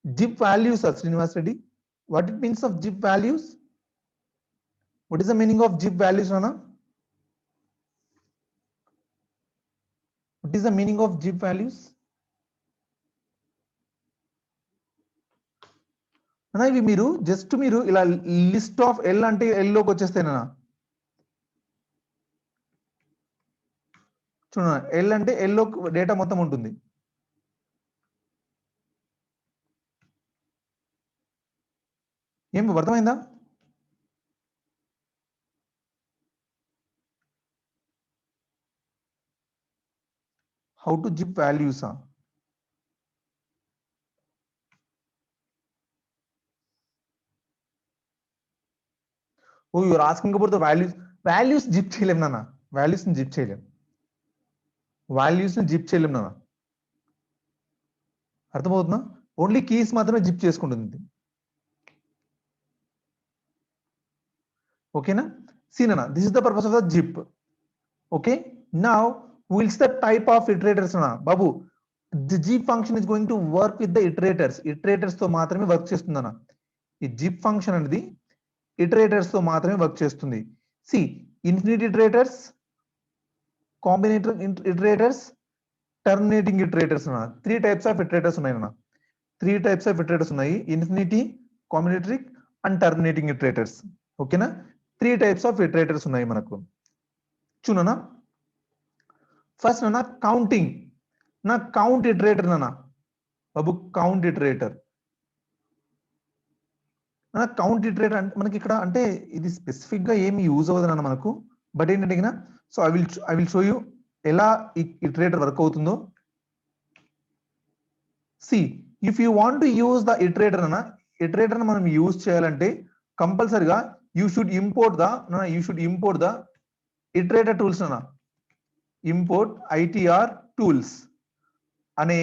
zip values, Srinivas Reddy. What it means of zip values? What is the meaning of zip values, Rana? What is the meaning of zip values? Rana, ivi meeru just meeru ila list of L ante L loki vachestena. చూడండి L అంటే L లో data మొత్తం ఉంటుంది. ఏం అర్థమైందా? How to zip values? Oh, you are asking about the values. Values zip చేయలేం నాన్న. Values ని zip చేయలేం. Values ని zip చేయలేం నాన్న. అర్థమవుతుందా? ఓన్లీ కీస్ మాత్రమే జిప్ చేసుకుంటుంది. ఓకేనా? See నాన్న, this is the purpose of the zip. Okay? Now we'll see the type of iterators నాన్న. బాబు, the zip function is going to work with the iterators. Iterators తో మాత్రమే వర్క్ చేస్తుంది నాన్న. ఈ zip ఫంక్షన్ అనేది ఇటరేటర్స్ తో మాత్రమే వర్క్ చేస్తుంది. See infinite iterators, combinator iterators, terminating iterators అన్న 3 టైప్స్ ఆఫ్ ఇటరేటర్స్ ఉన్నాయి అన్న. 3 టైప్స్ ఆఫ్ ఇటరేటర్స్ ఉన్నాయి. Infinity, combinatoric and terminating iterators. ఓకేనా? 3 టైప్స్ ఆఫ్ ఇటరేటర్స్ ఉన్నాయి మనకు. చూడనా? ఫస్ట్ అన్న కౌంటింగ్. నా కౌంట్ ఇటరేటర్ అన్న బాబు, కౌంట్ ఇటరేటర్. కౌంట్ ఇటరేటర్ అంటే మనకి ఇక్కడ అంటే ఇది స్పెసిఫిక్ గా ఏమి యూజ్ అవ్వదు అన్న మనకు. బట్ ఏంటంటే so I will show you ఎలా ఇటరేటర్ వర్క్ అవుతుందో. See if you want to use the iterator అన్న, ఇటరేటర్ మనం యూజ్ చేయాలంటే కంపల్సరిగా you should import the iterator tools అన్న. ఇంపోర్ట్ ITR టూల్స్ అనే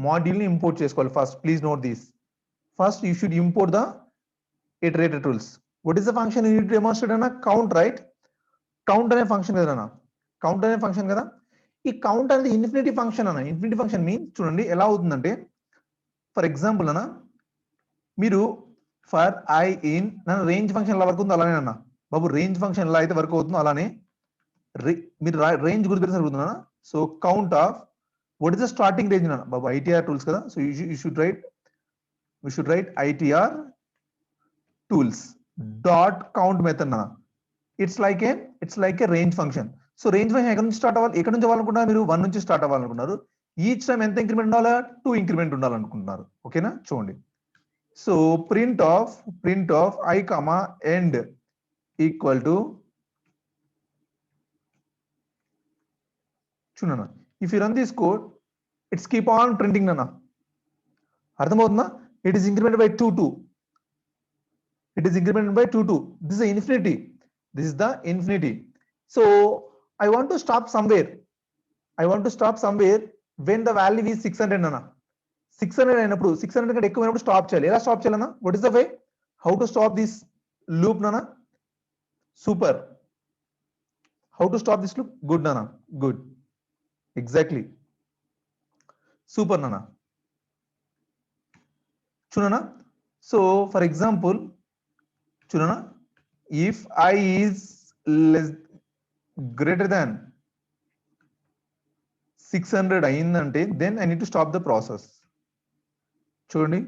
మాడ్యూల్ ని ఇంపోర్ట్ చేసుకోవాలి. First please note this. First you should import the iterator tools. What is the function you need to demonstrate అన్న? Count, right? Count అనే function కదా అన్న. Count అనే function కదా. ఈ కౌంట్ అనేది ఇన్ఫినిటీ ఫంక్షన్ అన్న. ఇన్ఫినిటీ ఫంక్షన్ మీన్స్ చూడండి ఎలా అవుతుందంటే, ఫర్ ఎగ్జాంపుల్ అన్న, మీరు ఫర్ ఐ ఇన్ నన్ను రేంజ్ ఫంక్షన్ ఎలా వర్క్ అవుతుందో అలానే అన్న బాబు. రేంజ్ ఫంక్షన్ ఎలా అయితే వర్క్ అవుతుందో అలానే మీరు రేంజ్ గురించి జరుగుతుందన్న. So count of what is the starting range అన్న బాబు. ITR టూల్స్ కదా. So you should write ITR tools dot count method na. It's like a range function. So range function ఎక్కడ నుంచి స్టార్ట్ అవ్వాలి, ఎక్కడ నుంచి అవ్వాలనుకుంటున్నారు మీరు? 1 నుంచి స్టార్ట్ అవ్వాలనుకున్నారు. ఈచ్ టైం ఎంత ఇంక్రిమెంట్ ఉండాలా? 2 ఇంక్రిమెంట్ ఉండాలనుకుంటున్నారు. ఓకేనా? చూడండి. So print of I, end equal to చూడన్నా. If you run this code it's keep on printing అన్న. అర్థమవుతుందా? It is increment by 2. It is incremented by 2. This is the infinity. So I want to stop somewhere. When the value is 600 nana. 600 అయినప్పుడు 600 కంటే ఎక్కువైనప్పుడు stop చేయాలి. ఎలా stop చేయాలన్నా? What is the way? How to stop this loop nana? Super. How to stop this loop? Good nana. Good. Exactly. Super nana. చూడనా? So for example, చూడనా, if I is greater than 600 అయిందంటే then I need to stop the process. చూడండి,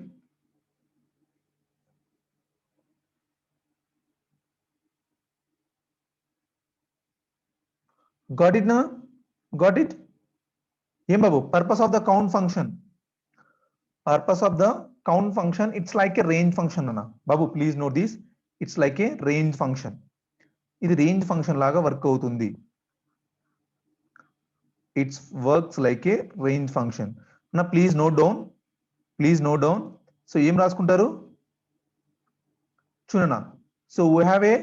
got it na? Got it? ఏం బాబు? Purpose of the count function, it's like a range function అన్న బాబు. Please note this, it's like a range function. ఇది range function లాగా work అవుతుంది. It's works like a range function. నా please note down. So ఏం రాసుకుంటారు చూడన్నా. So we have a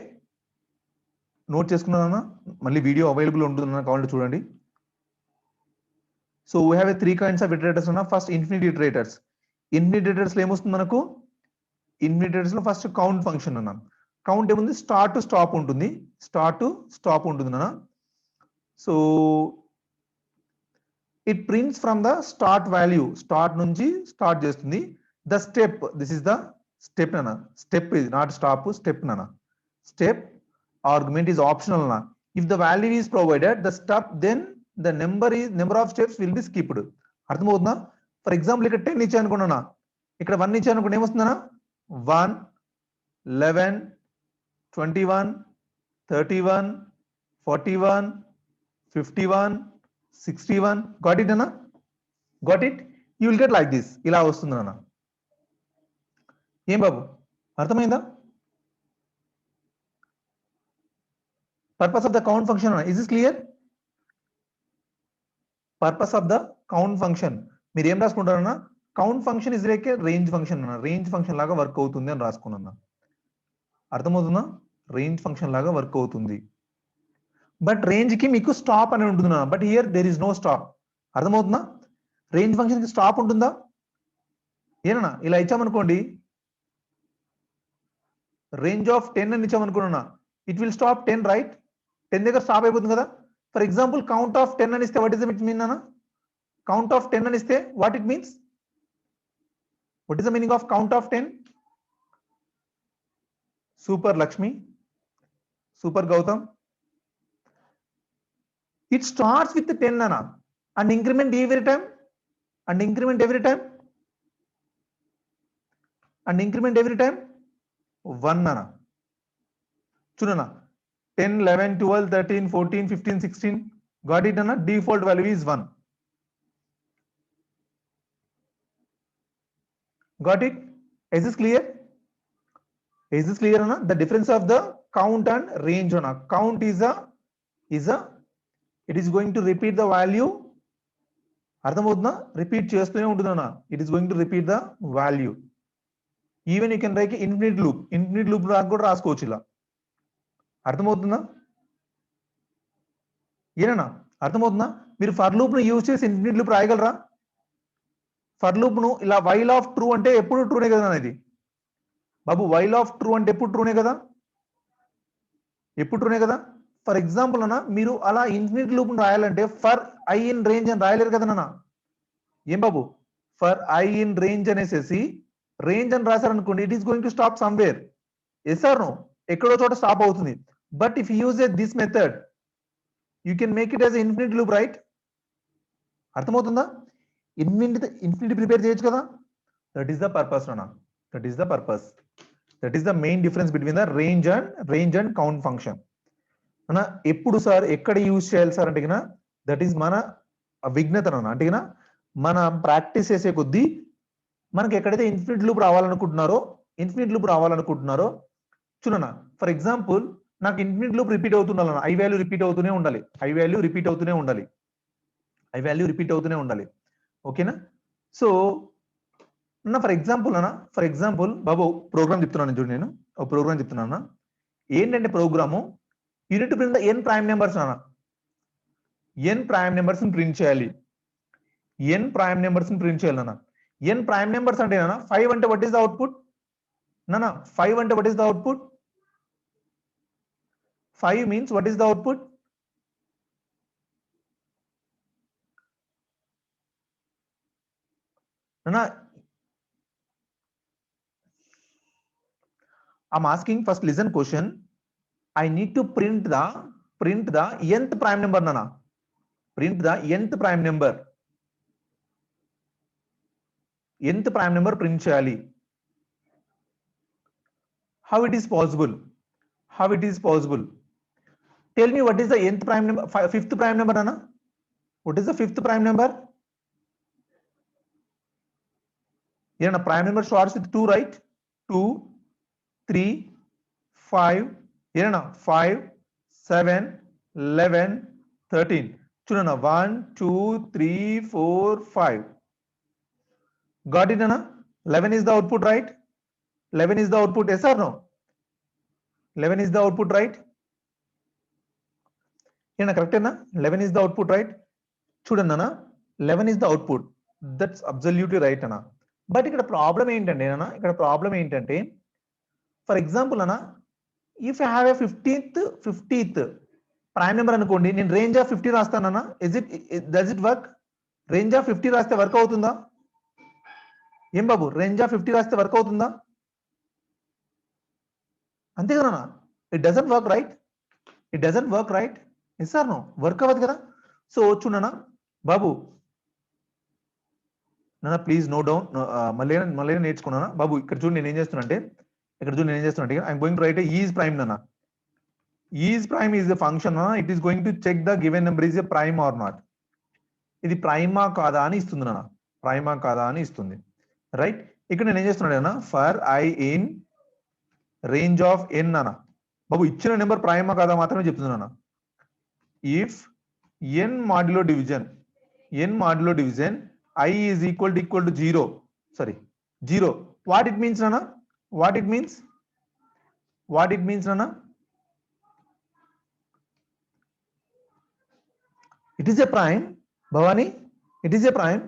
note చేసుకున్నానన్నా. మళ్ళీ వీడియో అవైలబుల్ ఉంటుందన్న, కావాలంటే చూడండి. So we have a 3 kinds of iterators అన్న. First infinity iterators. Infinity iterators లో ఏమొస్తుంది మనకు? ఇన్ఫినిటీ ఇటరేటర్స్ లో ఫస్ట్ కౌంట్ ఫంక్షన్ అన్న. కౌంట్ ఏముంది? స్టార్ట్ టు స్టాప్ ఉంటుంది అన్న. So it prints from the start value. Start నుంచి స్టార్ట్ చేస్తుంది. the step, this is the step nana, step is not stop, step nana, step argument is optional na. If the value is provided the step, then the number of steps will be skipped. అర్థమవుతుందా? For example ఇక్కడ 10 ఇచ్చాను అనుకున్నానా, ఇక్కడ 1 ఇచ్చాను అనుకుంటే ఏమొస్తుందనా, 1 11 21 31 41 51 61. Got it అన్న? Got it? You will get like this. ఇలా వస్తుంది అన్న. ఏం బాబు అర్థమైందా? Purpose of the count function. Is this clear? Purpose of the count function. మీరు ఏం రాసుకుంటారన్నా, count function is like range function అన్న, రేంజ్ ఫంక్షన్ లాగా వర్క్ అవుతుంది అని రాసుకున్నా. అర్థమవుతుందా? రేంజ్ ఫంక్షన్ లాగా వర్క్ అవుతుంది. బట్ రేంజ్ కి మీకు స్టాప్ అని ఉంటుంది, but here there is no stop. అర్థమవుతుందా? రేంజ్ ఫంక్షన్ కి స్టాప్ ఉంటుందా? ఏనా ఇలా ఇచ్చామనుకోండి, రేంజ్ ఆఫ్ 10 అని ఇచ్చామనుకున్నా, ఇట్ విల్ స్టాప్ 10 రైట్. 10 దగ్గర స్టాప్ అయిపోతుంది కదా. ఫర్ ఎగ్జాంపుల్ కౌంట్ ఆఫ్ 10 అని ఇస్తే వాట్ ఇస్ ఇట్ మీన్ అన్న? కౌంట్ ఆఫ్ 10 అని ఇస్తే what it means? What is the meaning of count of 10? Super Lakshmi, super Gautam. It starts with the 10 nana and increment every time, and increment every time, and increment every time 1 nana. Chunana 10 11 12 13 14 15 16. Got it nana? Default value is 1. Got it? Is this clear? Is this clear nana? The difference of the count and range nana. Count is a it is going to repeat the value. అర్థమవుతుందా? Repeat చేస్తూనే ఉంటుందన్నా. It is going to repeat the value. Even you can write infinite loop, infinite loop కూడా రాసుకోవచ్చు ఇలా. అర్థమవుతుందా? ఏనా అర్థమవుతుందా? మీరు ఫర్ లూప్ ను యూజ్ చేసి ఇన్ఫినిట్ లూప్ రాయగలరా? ఫర్ లూప్ ను ఇలా వైల్ ఆఫ్ ట్రూ అంటే ఎప్పుడు ట్రూనే కదా ఇది బాబు. వైల్ ఆఫ్ ట్రూ అంటే ఎప్పుడు ట్రూనే కదా, ఎప్పుడు ట్రూనే కదా. ఫర్ ఎగ్జాంపుల్ అన్న, మీరు అలా ఇన్ఫినిట్ లూప్ రాయాలంటే ఫర్ ఐ ఇన్ రేంజ్ అని రాయలేరు కదా నాన్న. ఏం బాబు? ఫర్ ఐ ఇన్ రేంజ్ అనేసి రేంజ్ అని రాశారనుకోండి, it is going to stop somewhere. Yes or no? ఎక్కడో చోట స్టాప్ అవుతుంది. But if use this method you can make it as infinite loop right. అర్థమవుతుందా? ఇన్ఫినిటీ ప్రిపేర్ చేయొచ్చు కదా. దట్ ఈస్ ద పర్పస్ నాన్న. That is the purpose. That is the main difference between the range and count function. అన్న ఎప్పుడు sir ఎక్కడ use చేయాలి sir అంటే that is మన విజ్ఞత అన్న. అంటే మన ప్రాక్టీస్ చేసే కొద్దీ మనకి ఎక్కడైతే ఇన్ఫినిట్ లూప్ రావాలనుకుంటున్నారో చూడన్నా. ఫర్ ఎగ్జాంపుల్ నాకు ఇన్ఫినిట్ లూప్ రిపీట్ అవుతుండాలన్న, ఐ వాల్యూ రిపీట్ అవుతూనే ఉండాలి, ఐ వాల్యూ రిపీట్ అవుతూనే ఉండాలి. ఓకేనా? సో అన్న ఫర్ ఎగ్జాంపుల్ బాబు ప్రోగ్రామ్ చెప్తున్నాను చూడు. నేను ఒక ప్రోగ్రామ్ చెప్తున్నాను. ఏంటంటే program unit print n prime numbers అన్న. n ప్రైమ్ నెంబర్స్ ప్రింట్ చేయాలి. n ప్రైమ్ నెంబర్స్ ప్రింట్ చేయాలన్న. n ప్రైమ్ నెంబర్స్ అంటే 5 అంటే వాట్ ఈస్ ద అవుట్పుట్ నాన్న? 5 అంటే what is the output? 5 means what is the output? నాన్న I'm asking first, listen question. I need to print the nth prime number nana. Print the nth prime number. Nth prime number print cheyali. How it is possible? Tell me what is the nth prime number, fifth prime number nana? What is the fifth prime number? Yeah, prime number starts with 2, right? 2 3 5. ఏనా 5 7 11 13. చూడన్నా 1 2 3 4 5. Got it అన్న? 11 is the output, right? 11 is the output, yes or no? 11 is the output, right? ఏనా correct అన్న? 11 is the output, right? చూడండి అన్న, 11 is the output. That's absolutely right అన్న. But ఇక్కడ problem ఏంటంటే ఫర్ ఎగ్జాంపుల్ అన్న, if I have a 50th prime number అనుకోండి, నేను రేంజ్ ఆఫ్ 50 రాస్తానన్నా, does it work? Range of 50 రాస్తే వర్క్ అవుతుందా? ఏం బాబు రేంజ్ ఆఫ్ 50 రాస్తే వర్క్ అవుతుందా? అంతే కదా, it doesn't work right, it doesn't work right. Yes or no? Work అవ్వదు కదా. సో చూడనా బాబు, నా ప్లీజ్ నో డౌన్, మళ్ళీ నేర్చుకున్నానా బాబు. ఇక్కడ చూడు నేను ఏం చేస్తున్నా అంటే, ఇక్కడ చూడు నేను ఏం చేస్తున్నా అంటే I'm going to write is prime నానా. Is prime is a function, it is going to check the given number is a prime or not. ఇది ప్రైమా కాదా అని ఇస్తుంది నాన్న, ప్రైమా కాదా అని ఇస్తుంది, రైట్. ఇక్కడ నేను ఏం చేస్తున్నాను for I in range of N నాన్న. బాబు ఇచ్చిన నెంబర్ ప్రైమా కాదా మాత్రమే చెప్తున్నాను. If N modulo division, N modulo division I is equal to 0, sorry 0, what it means nana, what it means nana, it is a prime Bhavani, it is a prime.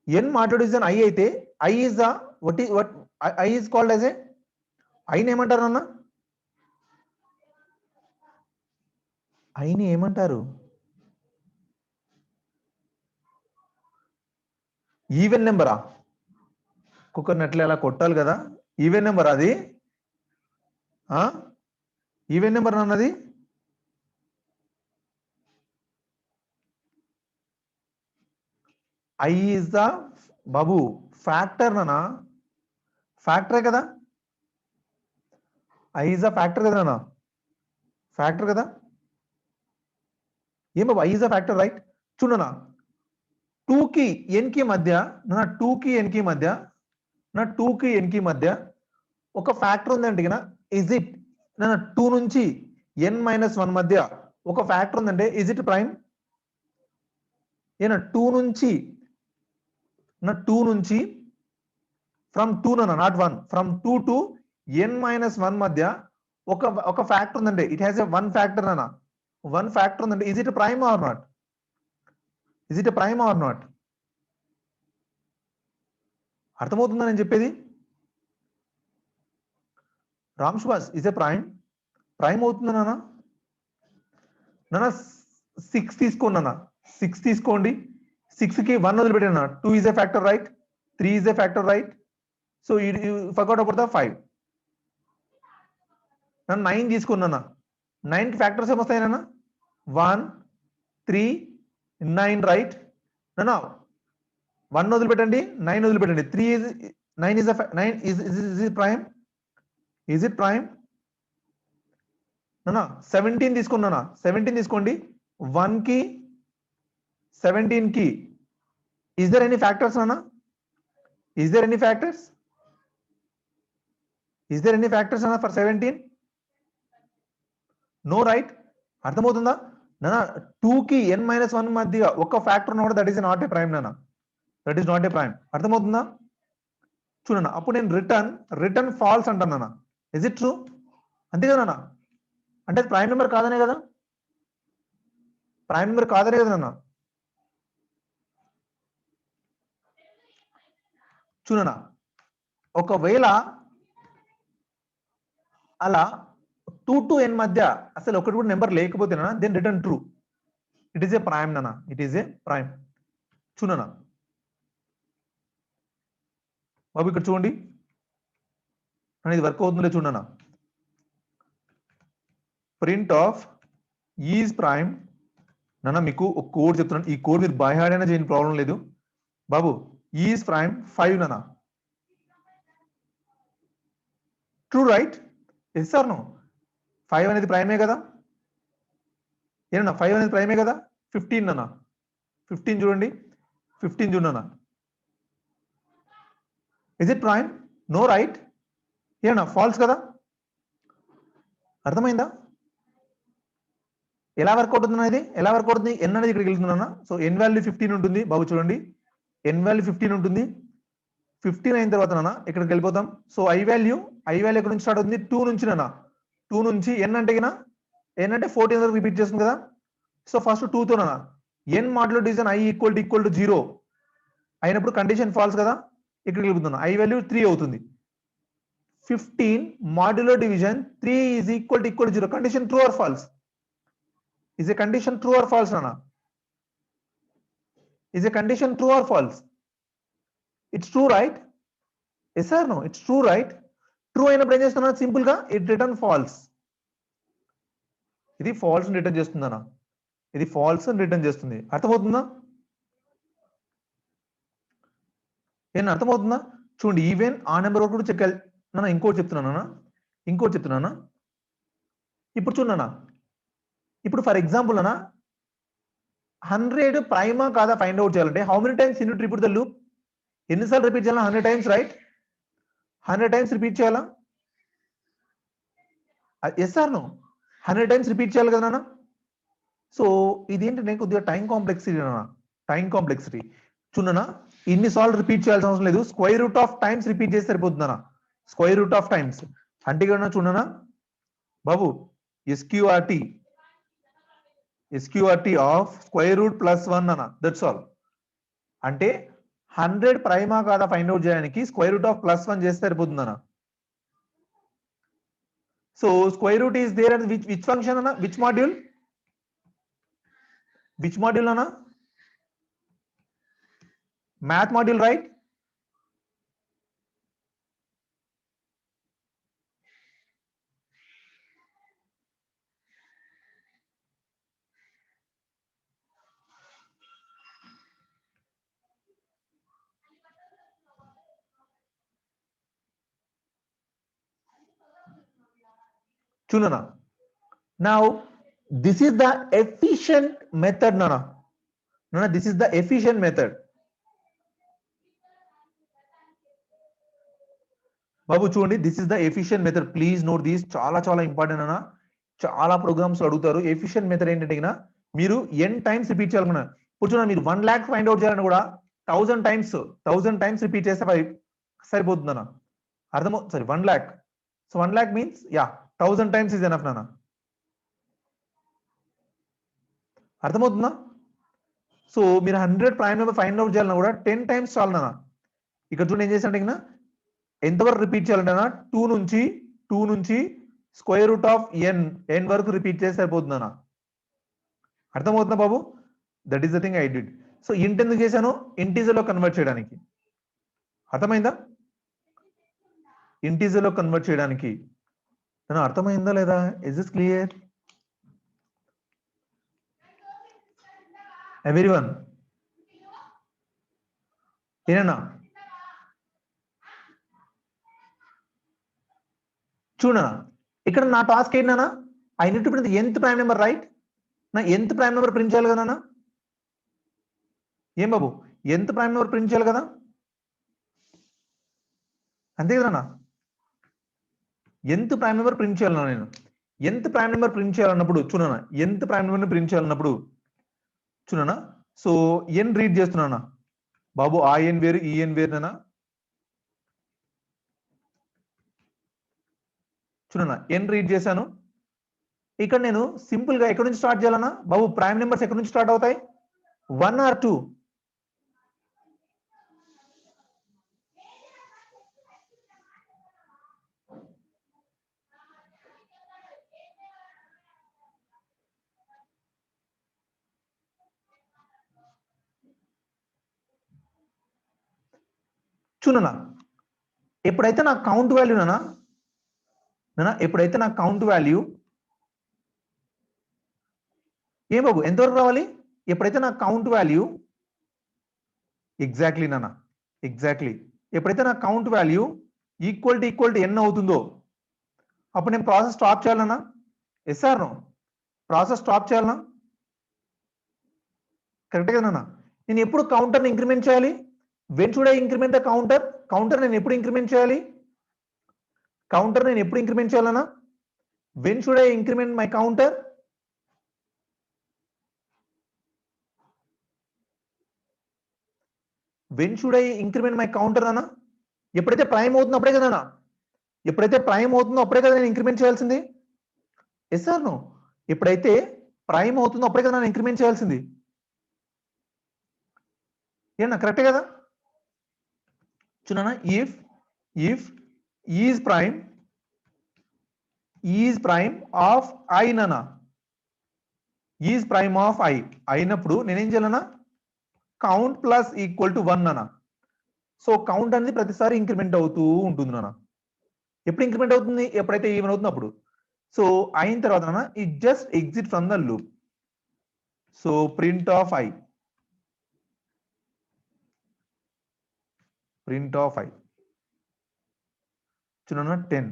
N modulo division I aithe I is the what I is called as a I ni emantaru nana, I ni emantaru even నెంబరా? కుక్కర్ నెట్లు ఎలా కొట్టాలి కదా, even number అది, even number అన్నది. I is the బాబు factor నానా, ఫ్యాక్టరే కదా, ఐ ఈజ్ ద ఫ్యాక్టర్ కదా నానా, ఫ్యాక్టర్ కదా. ఏం బాబు I is the factor right. చూడనా 2 కి n కి మధ్య, నా 2 కి n కి మధ్య, నా 2 కి n కి మధ్య ఒక ఫ్యాక్టర్ ఉందంటే కదా, ఇజ్ ఇట్ నా 2 నుంచి n-1 మధ్య ఒక ఫ్యాక్టర్ ఉందంటే ఇజ్ ఇట్ ప్రైమ్? ఏనా 2 నుంచి from 2 not 1, from 2 to n-1 మధ్య ఒక ఫ్యాక్టర్ ఉందంటే ఇట్ హ్యాస్ ఎ 1 ఫ్యాక్టర్ అన్న, 1 ఫ్యాక్టర్ ఉందంటే is it prime or not? Is it prime or not? అర్థమవుతుందా నేను చెప్పేది? Ram Subhash is a prime, prime అవుతుందా నాన్న? 6 తీసుకోండి నాన్న, 6 తీసుకోండి, 6 కి 1 వదిలిపెట్టాను, 2 is a factor right, 3 is a factor right, so you forgot about the 5. 9 తీసుకున్నాను, 9 కి ఫ్యాక్టర్స్ ఏమొస్తాయి నాన్న? 1 3 9 రైట్ నాన్న. 1 వదిలిపెట్టండి, 9 వదిలిపెట్టండి, 3 is 9 is a 9 is it prime? Is it prime? నాన్న 17 తీసుకున్నానా, 17 తీసుకోండి, 1 కి 17 కి is there any factors నాన్న? Is there any factors? Is there any factors నాన్న for 17? No right? అర్థమవుతుందా నాన్న? 2 కి n-1 మధ్య ఒక ఫ్యాక్టర్ ఉన్నప్పుడు that is not a prime నాన్న, that is not a prime. అర్థమవుతుందా? చూడన్నా అప్పుడు నేను రిటర్న్ ఫాల్స్ అంటాను నాన్న. Is it true? అంతే కదా నాన్న, అంటే ప్రైమ్ నెంబర్ కాదనే కదా, ప్రైమ్ నెంబర్ కాదనే కదా నాన్న. చూడన్నా ఒకవేళ అలా 2 to n మధ్య అసలు ఒకటి కూడా నెంబర్ లేకపోతే నాన్న, then return true, it is a prime నాన్న, ఇట్ ఈస్ ఏ ప్రైమ్. చూడన్నా బాబు ఇక్కడ చూడండి, ఇది వర్క్ అవుతుందో చూడన్నా. ప్రింట్ ఆఫ్ ఈజ్ ప్రైమ్ నాన్న, మీకు ఒక కోడ్ చెప్తున్నాను, ఈ కోడ్ మీరు బై హార్ట్ అయినా చేయని ప్రాబ్లం లేదు బాబు. ఈజ్ ప్రైమ్ 5 నాన్న, true right? Yes or no? 5 అనేది ప్రైమే కదా, ఏనన్నా 5 అనేది ప్రైమే కదా. 15 నాన్న, 15 చూడండి, 15 చూడన్నా, is it prime? No right, ఏనా ఫాల్స్ కదా. అర్థమైందా ఎలా వర్క్ అవుతుంది? ఇది ఎలా వర్క్ అవుతుంది? ఎన్ అనేది ఇక్కడికి వెళ్తున్నా, సో ఎన్ వాల్యూ 15 ఉంటుంది బాబు. చూడండి ఎన్ వాల్యూ 15 ఉంటుంది, 15 అయిన తర్వాత నాన్న ఇక్కడికి వెళ్ళిపోతాం. సో ఐ వాల్యూ ఎక్కడ నుంచి స్టార్ట్ అవుతుంది? 2 నుంచి నాన్న, 2 నుంచి ఎన్ అంటే ఎన్ అంటే 14 వరకు రిపీట్ చేస్తుంది కదా. సో ఫస్ట్ 2 తో నాన్న N modulo division I equal to 0 అయినప్పుడు కండిషన్ ఫాల్స్ కదా, ఇక్కడికి వెళ్ళిపోతున్నా, ఐ వాల్యూ 3 అవుతుంది. 15 modulo division 3 is equal to 0. Condition true or false? Is a condition true or false, Nana? Is a condition true or false? It's true, right? Yes or no? It's true right? True అయినప్పుడు ఏం చేస్తున్నా? Simple గా it return false. ఇది false return చేస్తుందనా? ఇది false return చేస్తుంది. అర్థమవుతుందా? ఏం అర్థమవుతుందా? చూడండి, ఈవెన్ ఆ నెంబర్ వరకు చెక్ నా ఇంకోటి చెప్తున్నానా? ఇంకోటి చెప్తున్నానా? ఇప్పుడు చూడనా, ఇప్పుడు ఫర్ ఎగ్జాంపుల్ అనా 100 ప్రైమా కాదా ఫైండ్ అవుట్ చేయాలంటే how many times you need to repeat the loop? ఎన్నిసార్లు రిపీట్ చేయాలా? 100 టైమ్స్ రైట్? 100 టైమ్స్ రిపీట్ చేయాలా? Yes or no? 100 times repeat చేయాలి కదా నాన్న? సో ఇదేంటంటే కొద్దిగా టైం కాంప్లెక్సిటీ అన్న, టైం కాంప్లెక్సిటీ. చూడనా, ఇన్నిసార్లు రిపీట్ చేయాల్సిన అవసరం లేదు, square root of times repeat చేస్తే సరిపోతుందన్నా. స్క్వేర్ రూట్ ఆఫ్ టైమ్స్ అంటే ఇక్కడ చూడనా బాబు, SQRT of square root plus 1 అన్న, దట్స్ ఆల్. అంటే 100 ప్రైమా కాదా ఫైండ్ అవుట్ చేయడానికి స్క్వేర్ రూట్ ఆఫ్ ప్లస్ 1 చేస్తే సరిపోతుందన్న. So square root is there and which function అన్న, విచ్ మాడ్యూల్? విచ్ మాడ్యూల్ అన్న? Math module right? చూడనా, now this is the efficient method nana. Nana, this is the efficient method. బాబు చూడండి, this is the efficient method. Please note this, చాలా చాలా important అన్న. చాలా programmes అడుగుతారు. Efficient method ఏంటంటే మీరు n టైమ్స్ రిపీట్ చేయాలన్నా. ఇప్పుడు చూడండి, మీరు 1 lakh ఫైండ్ అవుట్ చేయాలని కూడా 1000 టైమ్స్ రిపీట్ చేస్తే సరిపోతుందన్న. అర్థమో sorry 1 lakh. So 1 lakh means yeah 1000 times is enough నాన్న. అర్థమవుతుందా? సో మీరు 100 ప్రైమ్ నెంబర్ ఫైండ్ అవుట్ చేయాలన్నా కూడా 10 టైమ్స్ చాలు నాన్న. ఇక్కడ చూడండి ఏం చేశానంటే ఎంతవరకు రిపీట్ చేయాలంటే 2 నుంచి స్క్వేర్ రూట్ ఆఫ్ n వరకు రిపీట్ చేస్తే సరిపోతుందన్న. అర్థమవుతుందా బాబు? That is the thing I did. So int ఎందుకు చేశాను? ఇంటీజర్ లో కన్వర్ట్ చేయడానికి. అర్థమైందా? ఇంటీజర్ లో కన్వర్ట్ చేయడానికి. అర్థమైందా లేదా? Is this clear everyone? ఏనా చూడనా, ఇక్కడ నా టాస్క్ ఏంటన్నా, I need to print nth prime number right? నా nth ప్రైమ్ నెంబర్ ప్రింట్ చేయాలి కదా? ఏం బాబు, nth ప్రైమ్ నెంబర్ ప్రింట్ చేయాలి కదా? అంతే కదా? nth ప్రైమ్ నెంబర్ ప్రింట్ చేయాలన్నా నేను. nth ప్రైమ్ నెంబర్ ప్రింట్ చేయాలన్నప్పుడు చూడనా, nth ప్రైమ్ నెంబర్ ప్రింట్ చేయాలన్నప్పుడు చూడనా, సో n రీడ్ చేస్తున్నానా బాబు, ఆ n వేరు ఈ n వేరునా? చూడనా, n రీడ్ చేశాను. ఇక్కడ నేను సింపుల్ గా ఎక్కడి నుంచి స్టార్ట్ చేయాలన్నా బాబు? ప్రైమ్ నెంబర్స్ ఎక్కడి నుంచి స్టార్ట్ అవుతాయి? 1 or 2? చూడనా, ఎప్పుడైతే నా కౌంట్ వాల్యూ ఎప్పుడైతే నా కౌంట్ వాల్యూ ఏం బాబు ఎంతవరకు రావాలి? ఎప్పుడైతే నా కౌంట్ వాల్యూ ఎగ్జాక్ట్లీ నాన్న, ఎగ్జాక్ట్లీ ఎప్పుడైతే నా count value equal to n అవుతుందో అప్పుడు నేను ప్రాసెస్ స్టాప్ చేయాలన్నా? Yes or no? Process stop చేయాలన్నా? కరెక్ట్ కదా నాన్న? నేను ఎప్పుడు కౌంటర్ని ఇంక్రిమెంట్ చేయాలి? When should I increment the counter? Counter నేను ఎప్పుడు ఇంక్రిమెంట్ చేయాలి? కౌంటర్ నేను ఎప్పుడు ఇంక్రిమెంట్ చేయాలన్నా? When should I increment my counter? When should I increment my counter అన్న? ఎప్పుడైతే ప్రైమ్ అవుతుందో అప్పుడే కదా? ఎప్పుడైతే ప్రైమ్ అవుతుందో అప్పుడే కదా నేను ఇంక్రిమెంట్ చేయాల్సింది? Yes or no? ఎప్పుడైతే ప్రైమ్ అవుతుందో అప్పుడే కదా నేను ఇంక్రిమెంట్ చేయాల్సింది? ఏనా కరెక్టే కదా? చూడనా, if is prime of I నానా, ఈజ్ ప్రైమ్ ఆఫ్ ఐ అయినప్పుడు నేనేం చేయాలన్నా? కౌంట్ ప్లస్ ఈక్వల్ టు 1 అన్న. సో కౌంట్ అనేది ప్రతిసారి ఇంక్రిమెంట్ అవుతూ ఉంటుంది నాన్న. ఎప్పుడు ఇంక్రిమెంట్ అవుతుంది? ఎప్పుడైతే ఈవెన్ అవుతుంది అప్పుడు. సో అయిన తర్వాత నాన్న it just exit from the loop. So print of I. Print of I. చూడన్నా 10.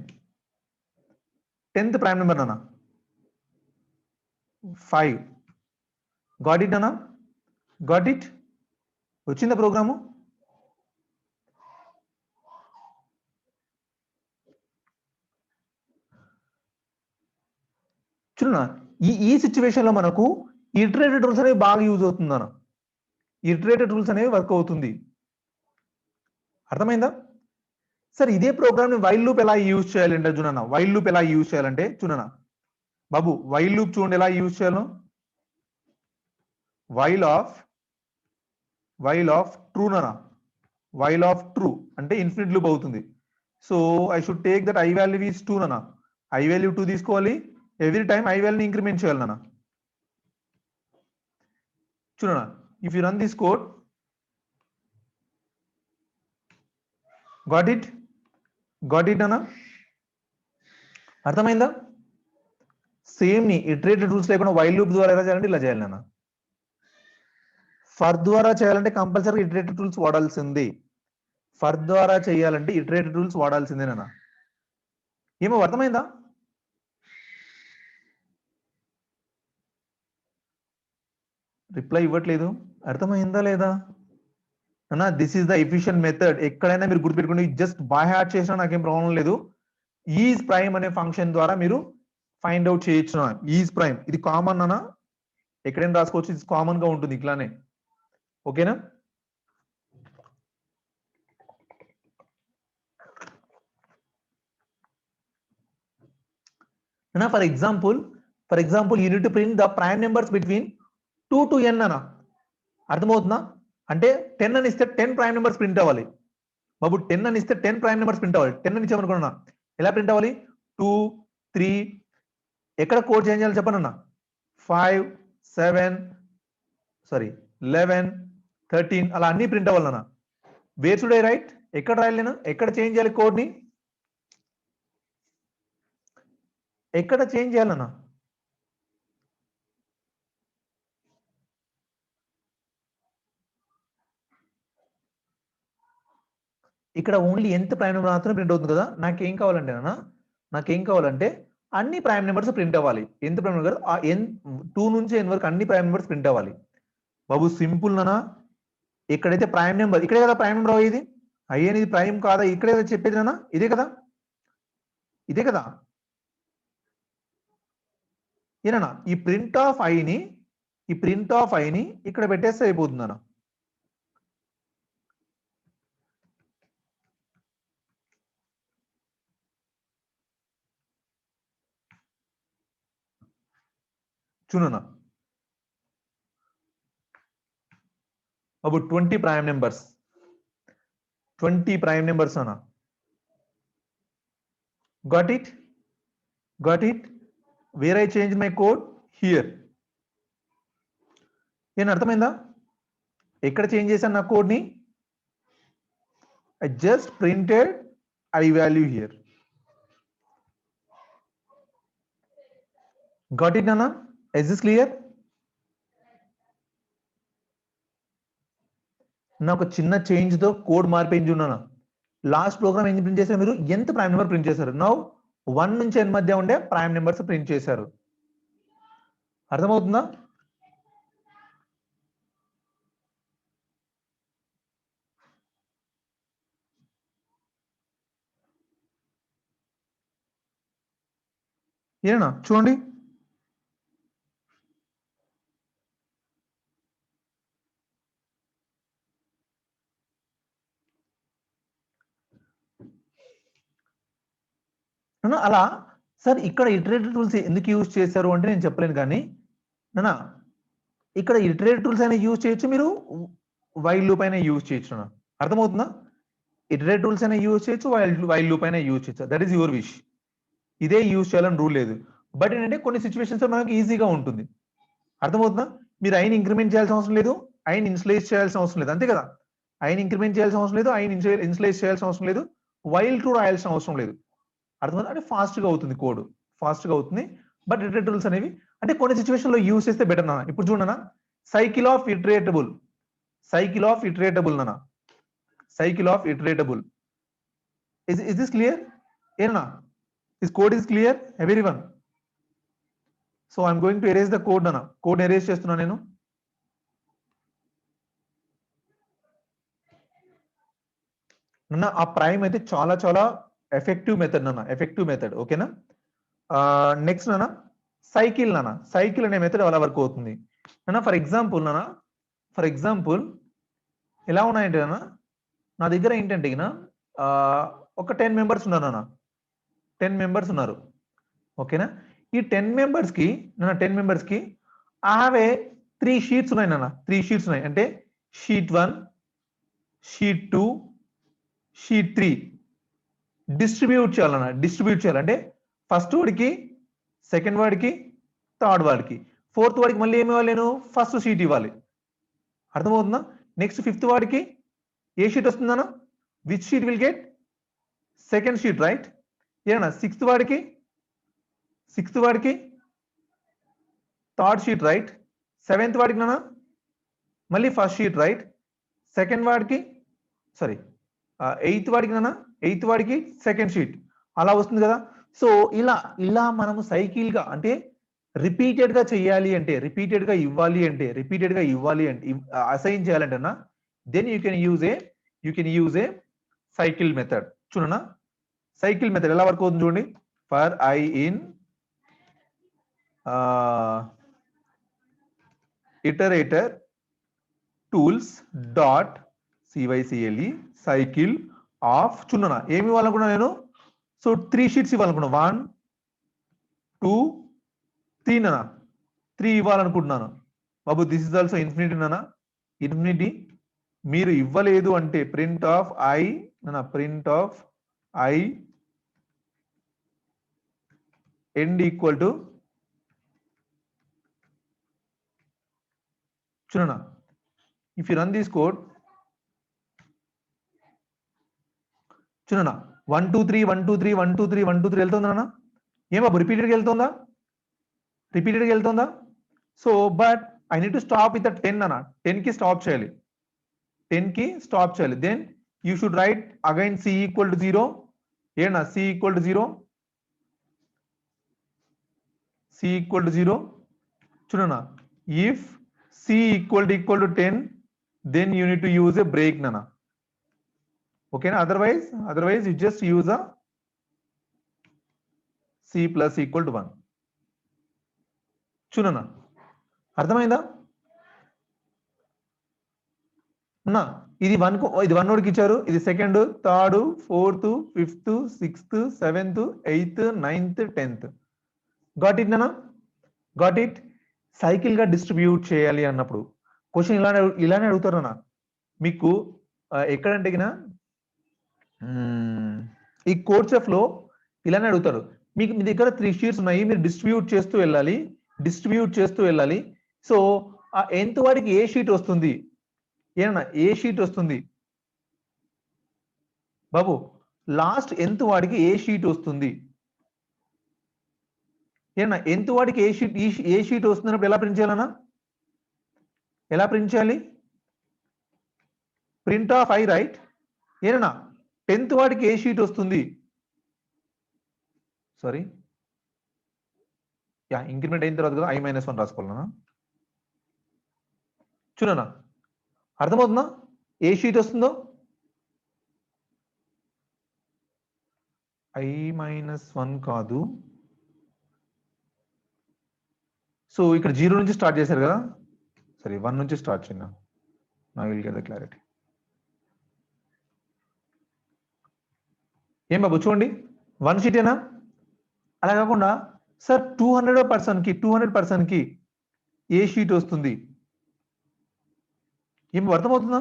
10th ప్రైమ్ నెంబర్ నాన్న 5. గాట్ ఇట్ నాన్న? Got it? వచ్చిందా ప్రోగ్రాము? చూడన్నా ఈ సిచ్యువేషన్ లో మనకు ఇటరేటెడ్ రూల్స్ అనేవి బాగా యూజ్ అవుతుంది అన్న. ఇటరేటెడ్ రూల్స్ అనేవి వర్క్ అవుతుంది. అర్థమైందా? సార్ ఇదే ప్రోగ్రామ్ ని వైల్ లూప్ ఎలా యూజ్ చేయాలంటే చూడన్నా, వైల్ లూప్ ఎలా యూజ్ చేయాలంటే చూడన్నా బాబు, వైల్ లూప్ చూడండి ఎలా యూజ్ చేయాలో. వైల్ ఆఫ్ ట్రూ నానా, వైల్ ఆఫ్ ట్రూ అంటే ఇన్ఫినిట్ లూప్ అవుతుంది. So I should take that I value is 2 నానా. I వాల్యూ 2 తీసుకోవాలి. ఎవ్రీ టైం I వాల్యూని ఇంక్రిమెంట్ చేయాలి నానా. చూడనా, if you run this code, got it అన్నా? అర్థమైందా? సేమ్ ని ఇటరేటెడ్ రూల్స్ లేకుండా వైల్ లూప్ ద్వారా ఎలా చేయాలంటే ఇలా చేయాలి నాన్న. ఫర్ ద్వారా చేయాలంటే కంపల్సరీ ఇటరేటెడ్ రూల్స్ వాడాల్సింది. ఫర్ ద్వారా చేయాలంటే ఇటరేటెడ్ రూల్స్ వాడాల్సిందే నాన్న. ఏమో అర్థమైందా? రిప్లై ఇవ్వట్లేదు. అర్థమైందా లేదా అన్నా? This is the efficient method. ఎక్కడైనా మీరు గుర్తుపెట్టుకోండి, జస్ట్ బై హార్ట్ చేసినా నాకేం ప్రాబ్లం లేదు. ఈజ్ ప్రైమ్ అనే ఫంక్షన్ ద్వారా మీరు ఫైండ్ అవుట్ చేయొచ్చు. ఈజ్ ప్రైమ్ ఇది కామన్ అన్నా, ఎక్కడైనా రాసుకోవచ్చు, ఇది కామన్ గా ఉంటుంది ఇట్లానే. ఓకేనా? For example you need to print the prime numbers between 2 to n అన్న. అర్థమవుతుందా? అంటే 10 అని ఇస్తే 10 ప్రైమ్ నెంబర్స్ ప్రింట్ అవ్వాలి బాబు. 10 అని ఇస్తే 10 ప్రైమ్ నెంబర్స్ ప్రింట్ అవ్వాలి. 10 అని ఇచ్చామనుకున్నా ఎలా ప్రింట్ అవ్వాలి? 2, 3 ఎక్కడ కోడ్ చేంజ్ చేయాలి చెప్పండి అన్న. 5, 7 11, 13 అలా అన్ని ప్రింట్ అవ్వాలన్నా. Wear should I right? ఎక్కడ రాయాలి నేను? ఎక్కడ చేంజ్ చేయాలి కోడ్ ని? ఎక్కడ చేంజ్ చేయాలన్నా? ఇక్కడ ఓన్లీ nth ప్రైమ్ నెంబర్ మాత్రమే ప్రింట్ అవుతుంది కదా. నాకేం కావాలంటే అన్న, అన్ని ప్రైమ్ నెంబర్స్ ప్రింట్ అవ్వాలి. nth ప్రైమ్ నెంబర్ ఆ n 2 నుంచి n వరకు అన్ని ప్రైమ్ నెంబర్స్ ప్రింట్ అవ్వాలి బాబు. సింపుల్ నానా. ఇక్కడైతే ప్రైమ్ నెంబర్ ఇక్కడే కదా ప్రైమ్ నెంబర్ అయ్యేది. I అనేది ప్రైమ్ కాదా? ఇక్కడే చెప్పేది నానా. ఇదే కదా ఏనా? ఈ ప్రింట్ ఆఫ్ ఐని ఇక్కడ పెట్టేస్తే అయిపోతుంది అన్న. చూడన్నా బాబు, 20 ప్రైమ్ నెంబర్స్ అన్న. Got it? Where I change my code here. ఏం అర్థమైందా? ఎక్కడ చేంజ్ చేశాను నా కోడ్ ని? I just printed I value here. Got it, Nana? Is this clear? నాకు చిన్న చేంజ్ తో కోడ్ మార్పించి ఉన్నాను. లాస్ట్ ప్రోగ్రామ్ ఏం ప్రింట్ చేశారు మీరు? nth ప్రైమ్ నెంబర్ ప్రింట్ చేశారు. నౌ 1 నుంచి n మధ్య ఉండే ప్రైమ్ నెంబర్స్ ప్రింట్ చేశారు. అర్థమవుతుందా? ఏనా? చూడండి. అలా సార్ ఇక్కడ ఇటరేటివ్ టూల్స్ ఎందుకు యూజ్ చేశారు అంటే నేను చెప్పలేను, కానీ నానా ఇక్కడ ఇటరేటివ్ టూల్స్ అయినా యూజ్ చేయొచ్చు, మీరు వైల్ లూప్ అయినా యూజ్ చేయొచ్చు. అర్థమవుతుందా? ఇటరేటివ్ టూల్స్ అయినా యూజ్ చేయొచ్చు, వైల్ లూప్ అయినా యూజ్ చేయొచ్చు. That is your wish. ఇదే యూజ్ చేయాలని రూల్ లేదు. బట్ ఏంటంటే కొన్ని సిచ్యువేషన్స్ మనకి ఈజీగా ఉంటుంది. అర్థమవుతుందా? మీరు ఐని ఇంక్రిమెంట్ చేయాల్సిన అవసరం లేదు, ఐని ఇన్స్లైజ్ చేయాల్సిన అవసరం లేదు, అంతే కదా. ఐని ఇంక్రిమెంట్ చేయాల్సిన అవసరం లేదు, ఐని ఇన్షియలైజ్ చేయాల్సిన అవసరం లేదు, వైల్ ట్రూ రాయాల్సిన అవసరం లేదు. అర్థమైంది? అంటే ఫాస్ట్గా అవుతుంది, కోడ్ ఫాస్ట్గా అవుతుంది. బట్ ఇటరేటివ్ రూల్స్ అనేవి అంటే కొన్ని సిచ్యువేషన్ లో యూస్ చేస్తే బెటర్ నాన్న. ఇప్పుడు చూడనా, cycle of iterable, cycle of iterable నాన్న, cycle of iterable. Is this clear? ఏనా, this code is clear everyone? So I'm going to erase the code నాన్న. కోడ్ ఎరేజ్ చేస్తున్నా నేను. నాన్న ఆ ప్రైమ్ అయితే చాలా చాలా ఎఫెక్టివ్ మెథడ్ నాన్న, ఎఫెక్టివ్ మెథడ్. ఓకేనా? నెక్స్ట్ నాన్న సైకిల్ నాన్న, సైకిల్ అనే మెథడ్ ఎలా వర్క్ అవుతుంది నాన్న? ఫర్ ఎగ్జాంపుల్ నాన్న, ఫర్ ఎగ్జాంపుల్ ఎలా ఉన్నాయంటే నాన్న, నా దగ్గర ఏంటంటే ఒక 10 మెంబర్స్ ఉన్నారు నాన్న, 10 మెంబర్స్ ఉన్నారు. ఓకేనా? ఈ 10 మెంబర్స్ కి నాన్న, 10 మెంబర్స్ కి ఐ హావ్ ఏ 3 షీట్స్ ఉన్నాయి నాన్న, 3 షీట్స్ ఉన్నాయి. అంటే షీట్ 1, షీట్ 2, షీట్ 3 డిస్ట్రిబ్యూట్ చేయాలన్న, డిస్ట్రిబ్యూట్ చేయాలంటే ఫస్ట్ వాడికి, సెకండ్ వాడికి, థర్డ్ వాడికి, ఫోర్త్ వాడికి మళ్ళీ ఏమి ఇవ్వాలి నేను? ఫస్ట్ షీట్ ఇవ్వాలి. అర్థమవుతుందా? నెక్స్ట్ ఫిఫ్త్ వాడికి ఏ షీట్ వస్తుందన్నా? Which sheet will get? Second sheet, right? ఏనా? సిక్స్త్ వాడికి థర్డ్ షీట్, రైట్? సెవెంత్ వాడికి నాన్న మళ్ళీ ఫస్ట్ షీట్, రైట్? సెకండ్ వాడికి సారీ ఎయిత్ వాడికి నాన్న, ఎయిత్ వాడికి సెకండ్ షీట్. అలా వస్తుంది కదా. సో ఇలా ఇలా మనము సైకిల్ గా అంటే రిపీటెడ్ గా చెయ్యాలి అంటే, రిపీటెడ్ గా ఇవ్వాలి అంటే, రిపీటెడ్ గా ఇవ్వాలి అంటే, అసైన్ చేయాలంటే then you can use a cycle method. చూడనా, సైకిల్ మెథడ్ ఎలా వర్క్ అవుతుంది చూడండి. For I in iterator tools dot cycle cycle of. చూడనా ఏమి ఇవ్వాలనుకున్నా నేను? So 3 sheets ఇవ్వాలనుకున్నా. 1, 2, 3 నానా, 3 ఇవ్వాలనుకుంటున్నాను. బాబు దిస్ ఇస్ ఆల్సో ఇన్ఫినిటీ నానా, ఇన్ఫినిటీ. మీరు ఇవ్వలేదు అంటే ప్రింట్ ఆఫ్ ఐ నానా, print of I end equal to చూడనా, if you run this code చూడనా 1 2 3 1 2 3 1 2 3 1 2 3 వెళ్తుందా? ఏం బాబు రిపీటెడ్గా వెళ్తుందా? రిపీటెడ్గా వెళ్తుందా? So but I need to stop with 10 అన్న, 10 కి స్టాప్ చేయాలి, 10 కి స్టాప్ చేయాలి. Then you should write again C equal to 0. ఏనా C equal to 0, C equal to 0. చూడనా, if C equal to 10 then you need to use a break నానా. ఓకేనా? Otherwise you just use uh C plus equal to 1. చూడనా, అర్థమైందా? నా ఇది 1 నోడ్కి ఇచ్చారు, ఇది second, third, fourth, fifth, sixth, seventh, eighth, ninth, 10th. Got it నానా? Got it? సైకిల్ గా డిస్ట్రిబ్యూట్ చేయాలి అన్నప్పుడు క్వశ్చన్ ఇలానే అడుగుతారు నాన్న. మీకు ఎక్కడంటే ఈ కోర్స్ లో ఇలానే అడుగుతారు. మీకు మీ దగ్గర 3 షీట్స్ ఉన్నాయి, మీరు డిస్ట్రిబ్యూట్ చేస్తూ వెళ్ళాలి. సో ఆ nth వాడికి ఏ షీట్ వస్తుంది? ఏనా ఏ షీట్ వస్తుంది బాబు? లాస్ట్ nth వాడికి ఏ షీట్ వస్తుంది? ఏనా nth వాడికి ఏ షీట్ వస్తున్నప్పుడు ఎలా ప్రింట్ చేయాలన్నా? ఎలా ప్రింట్ చేయాలి? Print of I, right? ఏనా 10th వాడికి ఏ షీట్ వస్తుంది? సారీ, యా ఇంక్రిమెంట్ అయిన తర్వాత కదా I-1 రాసుకోవాలన్నా. చూడనా, అర్థమవుతుందా ఏ షీట్ వస్తుందో? I-1 కాదు. సో ఇక్కడ 0 నుంచి స్టార్ట్ చేశారు కదా, సరే 1 నుంచి స్టార్ట్ చేయండి. నా విల్ గెట్ ద క్లారిటీ. ఏం బాబు చూడండి, 1 షీటేనా? అలా కాకుండా సార్ 200 పర్సన్ కి ఏ షీట్ వస్తుంది? ఏం అర్థమవుతుందా?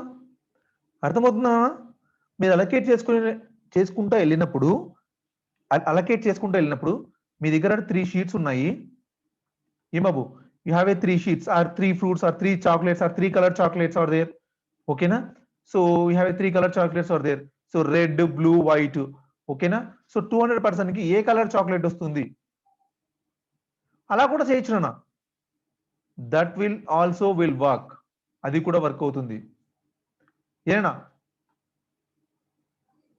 మీరు అలకేట్ చేసుకుంటూ వెళ్ళినప్పుడు మీ దగ్గర 3 షీట్స్ ఉన్నాయి. ఏం బాబు, you have a 3 sheets or 3 fruits or 3 chocolates or 3 colour chocolates are there. ఓకేనా? So we have a 3 color chocolates are there. So red, blue, white. ఓకేనా? సో 200 పర్సన్ కి ఏ కలర్ చాక్లెట్ వస్తుంది? అలా కూడా చేయొచ్చు నాన్న. That will also will work. అది కూడా వర్క్ అవుతుంది. ఏనా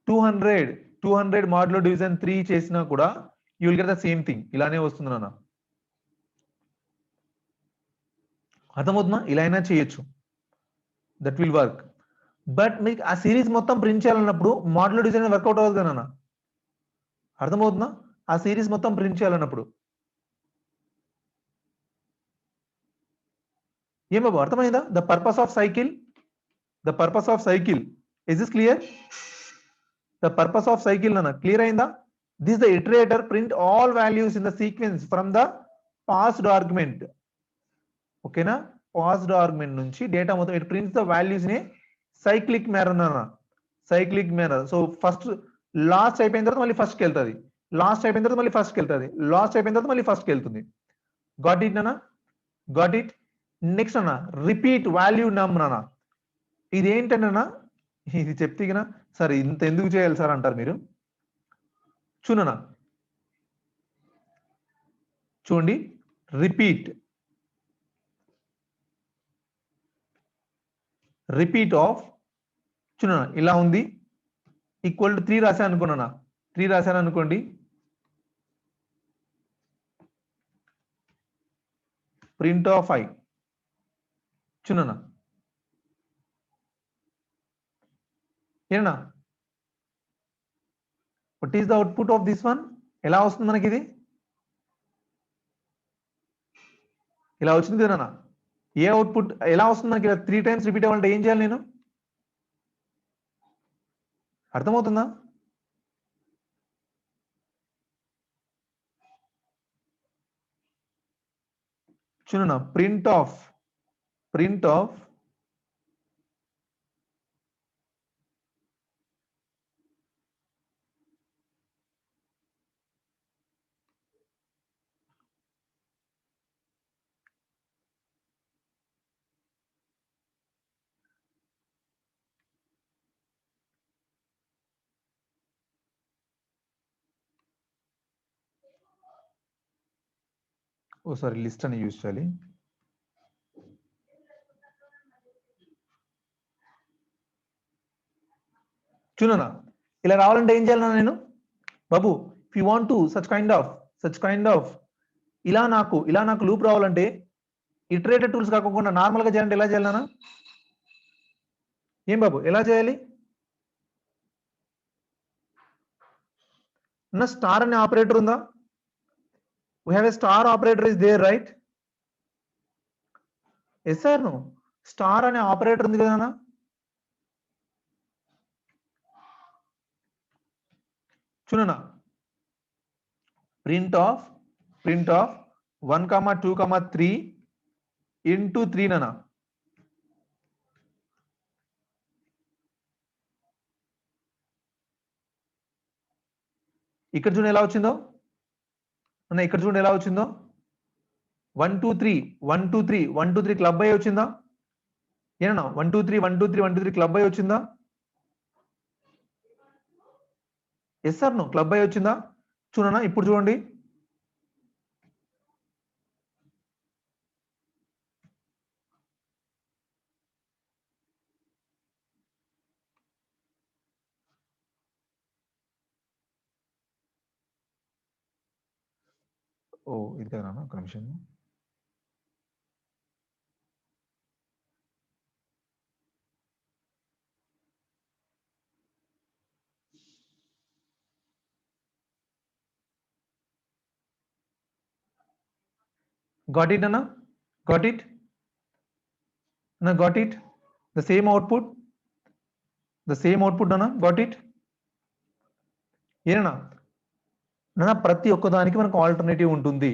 200 మాడ్యులో డివిజన్ 3 చేసినా కూడా you will get the same thing. ఇలానే వస్తుంది నాన్న. అర్థమవుతుందా? ఇలా అయినా చేయొచ్చు. That will work. బట్ మీకు ఆ సిరీస్ మొత్తం ప్రింట్ చేయాలన్నప్పుడు మాడ్యులో డివిజన్ వర్కౌట్ అవ్వదు కదా నాన్న. అర్థమవుతుందా? ఆ సిరీస్ మొత్తం ప్రింట్ చేయాలన్నప్పుడు. ఏం బాబు అర్థమైందా? The purpose of cycle is this clear? The purpose of cycle నాన్న క్లియర్ అయిందా? This the iterator print all values in the sequence from the passed argument. ఓకేనా? పాస్డ్ ఆర్గ్యుమెంట్ నుంచి డేటా మొత్తం ఇట్ ప్రింట్స్ ద వాల్యూస్ ని cyclic manner నాన్న. Cyclic manner. So first last అయిపోయిన తర్వాత మళ్ళీ ఫస్ట్ కి వెళ్తుంది. లాస్ట్ అయిపోయిన తర్వాత మళ్ళీ ఫస్ట్ కి వెళ్తుంది. లాస్ట్ అయిపోయిన తర్వాత మళ్ళీ ఫస్ట్ కి వెళ్తుంది. గాట్ ఇట్ నాన్న? Got it? నెక్స్ట్ అన్న రిపీట్ వాల్యూ నమ్ నాన్న. ఇదేంటన్నా ఇది చెప్తే కదా సార్ ఇంత ఎందుకు చేయాలి సార్ అంటారు మీరు. చూడనా చూడండి రిపీట్ ఆఫ్ చూడనా ఇలా ఉంది. ఈక్వల్ టు 3 రాశాను అనుకున్నానా? 3 రాశాను అనుకోండి. ప్రింట్ ఆఫ్ ఐ చూడనా ఏనా what is the output of this one? ఎలా వస్తుంది మనకి ఇది? ఇలా వచ్చింది కదా. ఏ అవుట్పుట్ ఎలా వస్తుంది మనకి? 3 టైమ్స్ రిపీట్ అవ్వాలంటే ఏం చేయాలి నేను? అర్థమవుతుందా? చూడనా ప్రింట్ ఆఫ్ సారీ లిస్ట్ అని యూజ్ చేయాలి. చూడనా ఇలా రావాలంటే ఏం చేయాలన్నా నేను బాబు? If you want to such kind of ఇలా నాకు లూప్ రావాలంటే ఇటరేటెడ్ టూల్స్ కాకుండా నార్మల్ గా చేయాలంటే ఎలా చేయాలన్నా? ఏం బాబు ఎలా చేయాలి? నా స్టార్ అనే ఆపరేటర్ ఉందా? We have a star operator is there right? Yes sir no star అనే ఆపరేటర్ ఉంది కదా. చూడనా ప్రింట్ ఆఫ్ 1, 2, 3 ఇంటూ 3 నానా. ఇక్కడ చూడండి ఎలా వచ్చిందో. ఇక్కడ చూడండి ఎలా వచ్చిందో. 1, 2, 3 1, 2, 3 1, 2, 3 క్లబ్ అయ్యి వచ్చిందా? ఏనా 1, 2, 3 1, 2, 3 1, 2, 3 క్లబ్ అయ్యి వచ్చిందా? ఎస్ సార్ నో క్లబ్ అయ్యి వచ్చిందా? చూడనా ఇప్పుడు చూడండి. ఓ ఇది కదా ఒక నిమిషం. Got it, Anna? Got it? Anna, got it? The same output, Anna? Got it? ఏనా నాన్న ప్రతి ఒక్కదానికి మనకు ఆల్టర్నేటివ్ ఉంటుంది.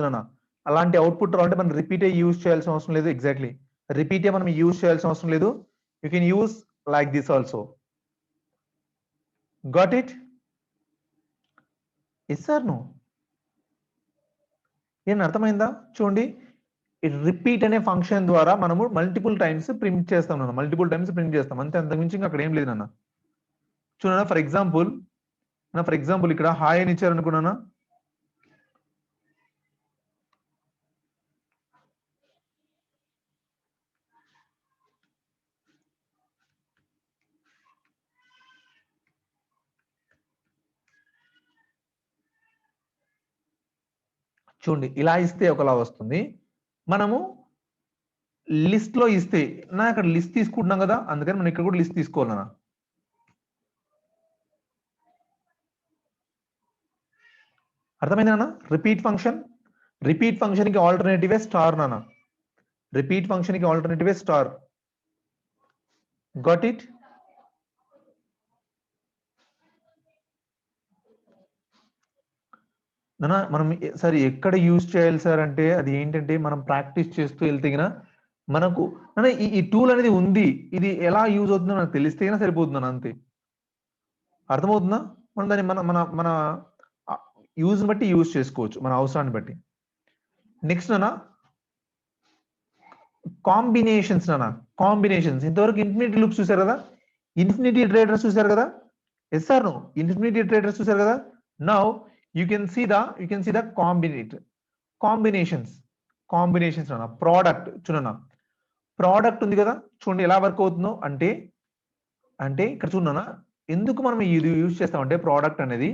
నాన్న అలాంటి అవుట్పుట్ రావాలంటే మనం రిపీటే యూజ్ చేయాల్సిన అవసరం లేదు. ఎగ్జాక్ట్లీ రిపీటే మనం యూజ్ చేయాల్సిన అవసరం లేదు. You can use like this also. Got it? Yes sir no ఏం అర్థమైందా? చూడండి రిపీట్ అనే ఫంక్షన్ ద్వారా మనము మల్టిపుల్ టైమ్స్ ప్రింట్ చేస్తాం నాన్న, మల్టిపుల్ టైమ్స్ ప్రింట్ చేస్తాం అంతే, అంతకుమించి ఇంకా అక్కడ ఏం లేదు నాన్న. చూడన్నా ఫర్ ఎగ్జాంపుల్ ఇక్కడ హాయ్ అని ఇచ్చారు అనుకున్నానా, చూడండి ఇలా ఇస్తే ఒకలా వస్తుంది, మనము లిస్ట్ లో ఇస్తే నా అక్కడ లిస్ట్ తీసుకుంటున్నాం కదా, అందుకని మనం ఇక్కడ కూడా లిస్ట్ తీసుకోవాలన్నా. అర్థమైందా నాన్న? రిపీట్ ఫంక్షన్ కి ఆల్టర్నేటివ్ స్టార్ నాన్న, రిపీట్ ఫంక్షన్ కి ఆల్టర్నేటివ్ స్టార్. Got it? నాన్న మనం సార్ ఎక్కడ యూజ్ చేయాలి సార్ అంటే అది ఏంటంటే మనం ప్రాక్టీస్ చేస్తూ వెళ్తే మనకు ఈ టూల్ అనేది ఉంది, ఇది ఎలా యూజ్ అవుతుందో నాకు తెలిస్తే సరిపోతుందా అంతే. అర్థమవుతుందా? మనం దాన్ని మన మన మన యూజ్ బట్టి యూజ్ చేసుకోవచ్చు, మన అవసరాన్ని బట్టి. నెక్స్ట్ నాన్న కాంబినేషన్స్ నాన్న, కాంబినేషన్స్. ఇంతవరకు ఇన్ఫినిటీ లూప్స్ చూసారు కదా, ఇన్ఫినిటీ ఇటరేటర్స్ చూసారు కదా, yes sir no, infinity iterators చూసారు కదా. Now you can see the combinations అన్న. ప్రోడక్ట్ చూడన్నా, ప్రోడక్ట్ ఉంది కదా, చూడండి ఎలా వర్క్ అవుతుందో. అంటే ఇక్కడ చూడన్నా ఎందుకు మనం ఇది యూజ్ చేస్తామంటే ప్రోడక్ట్ అనేది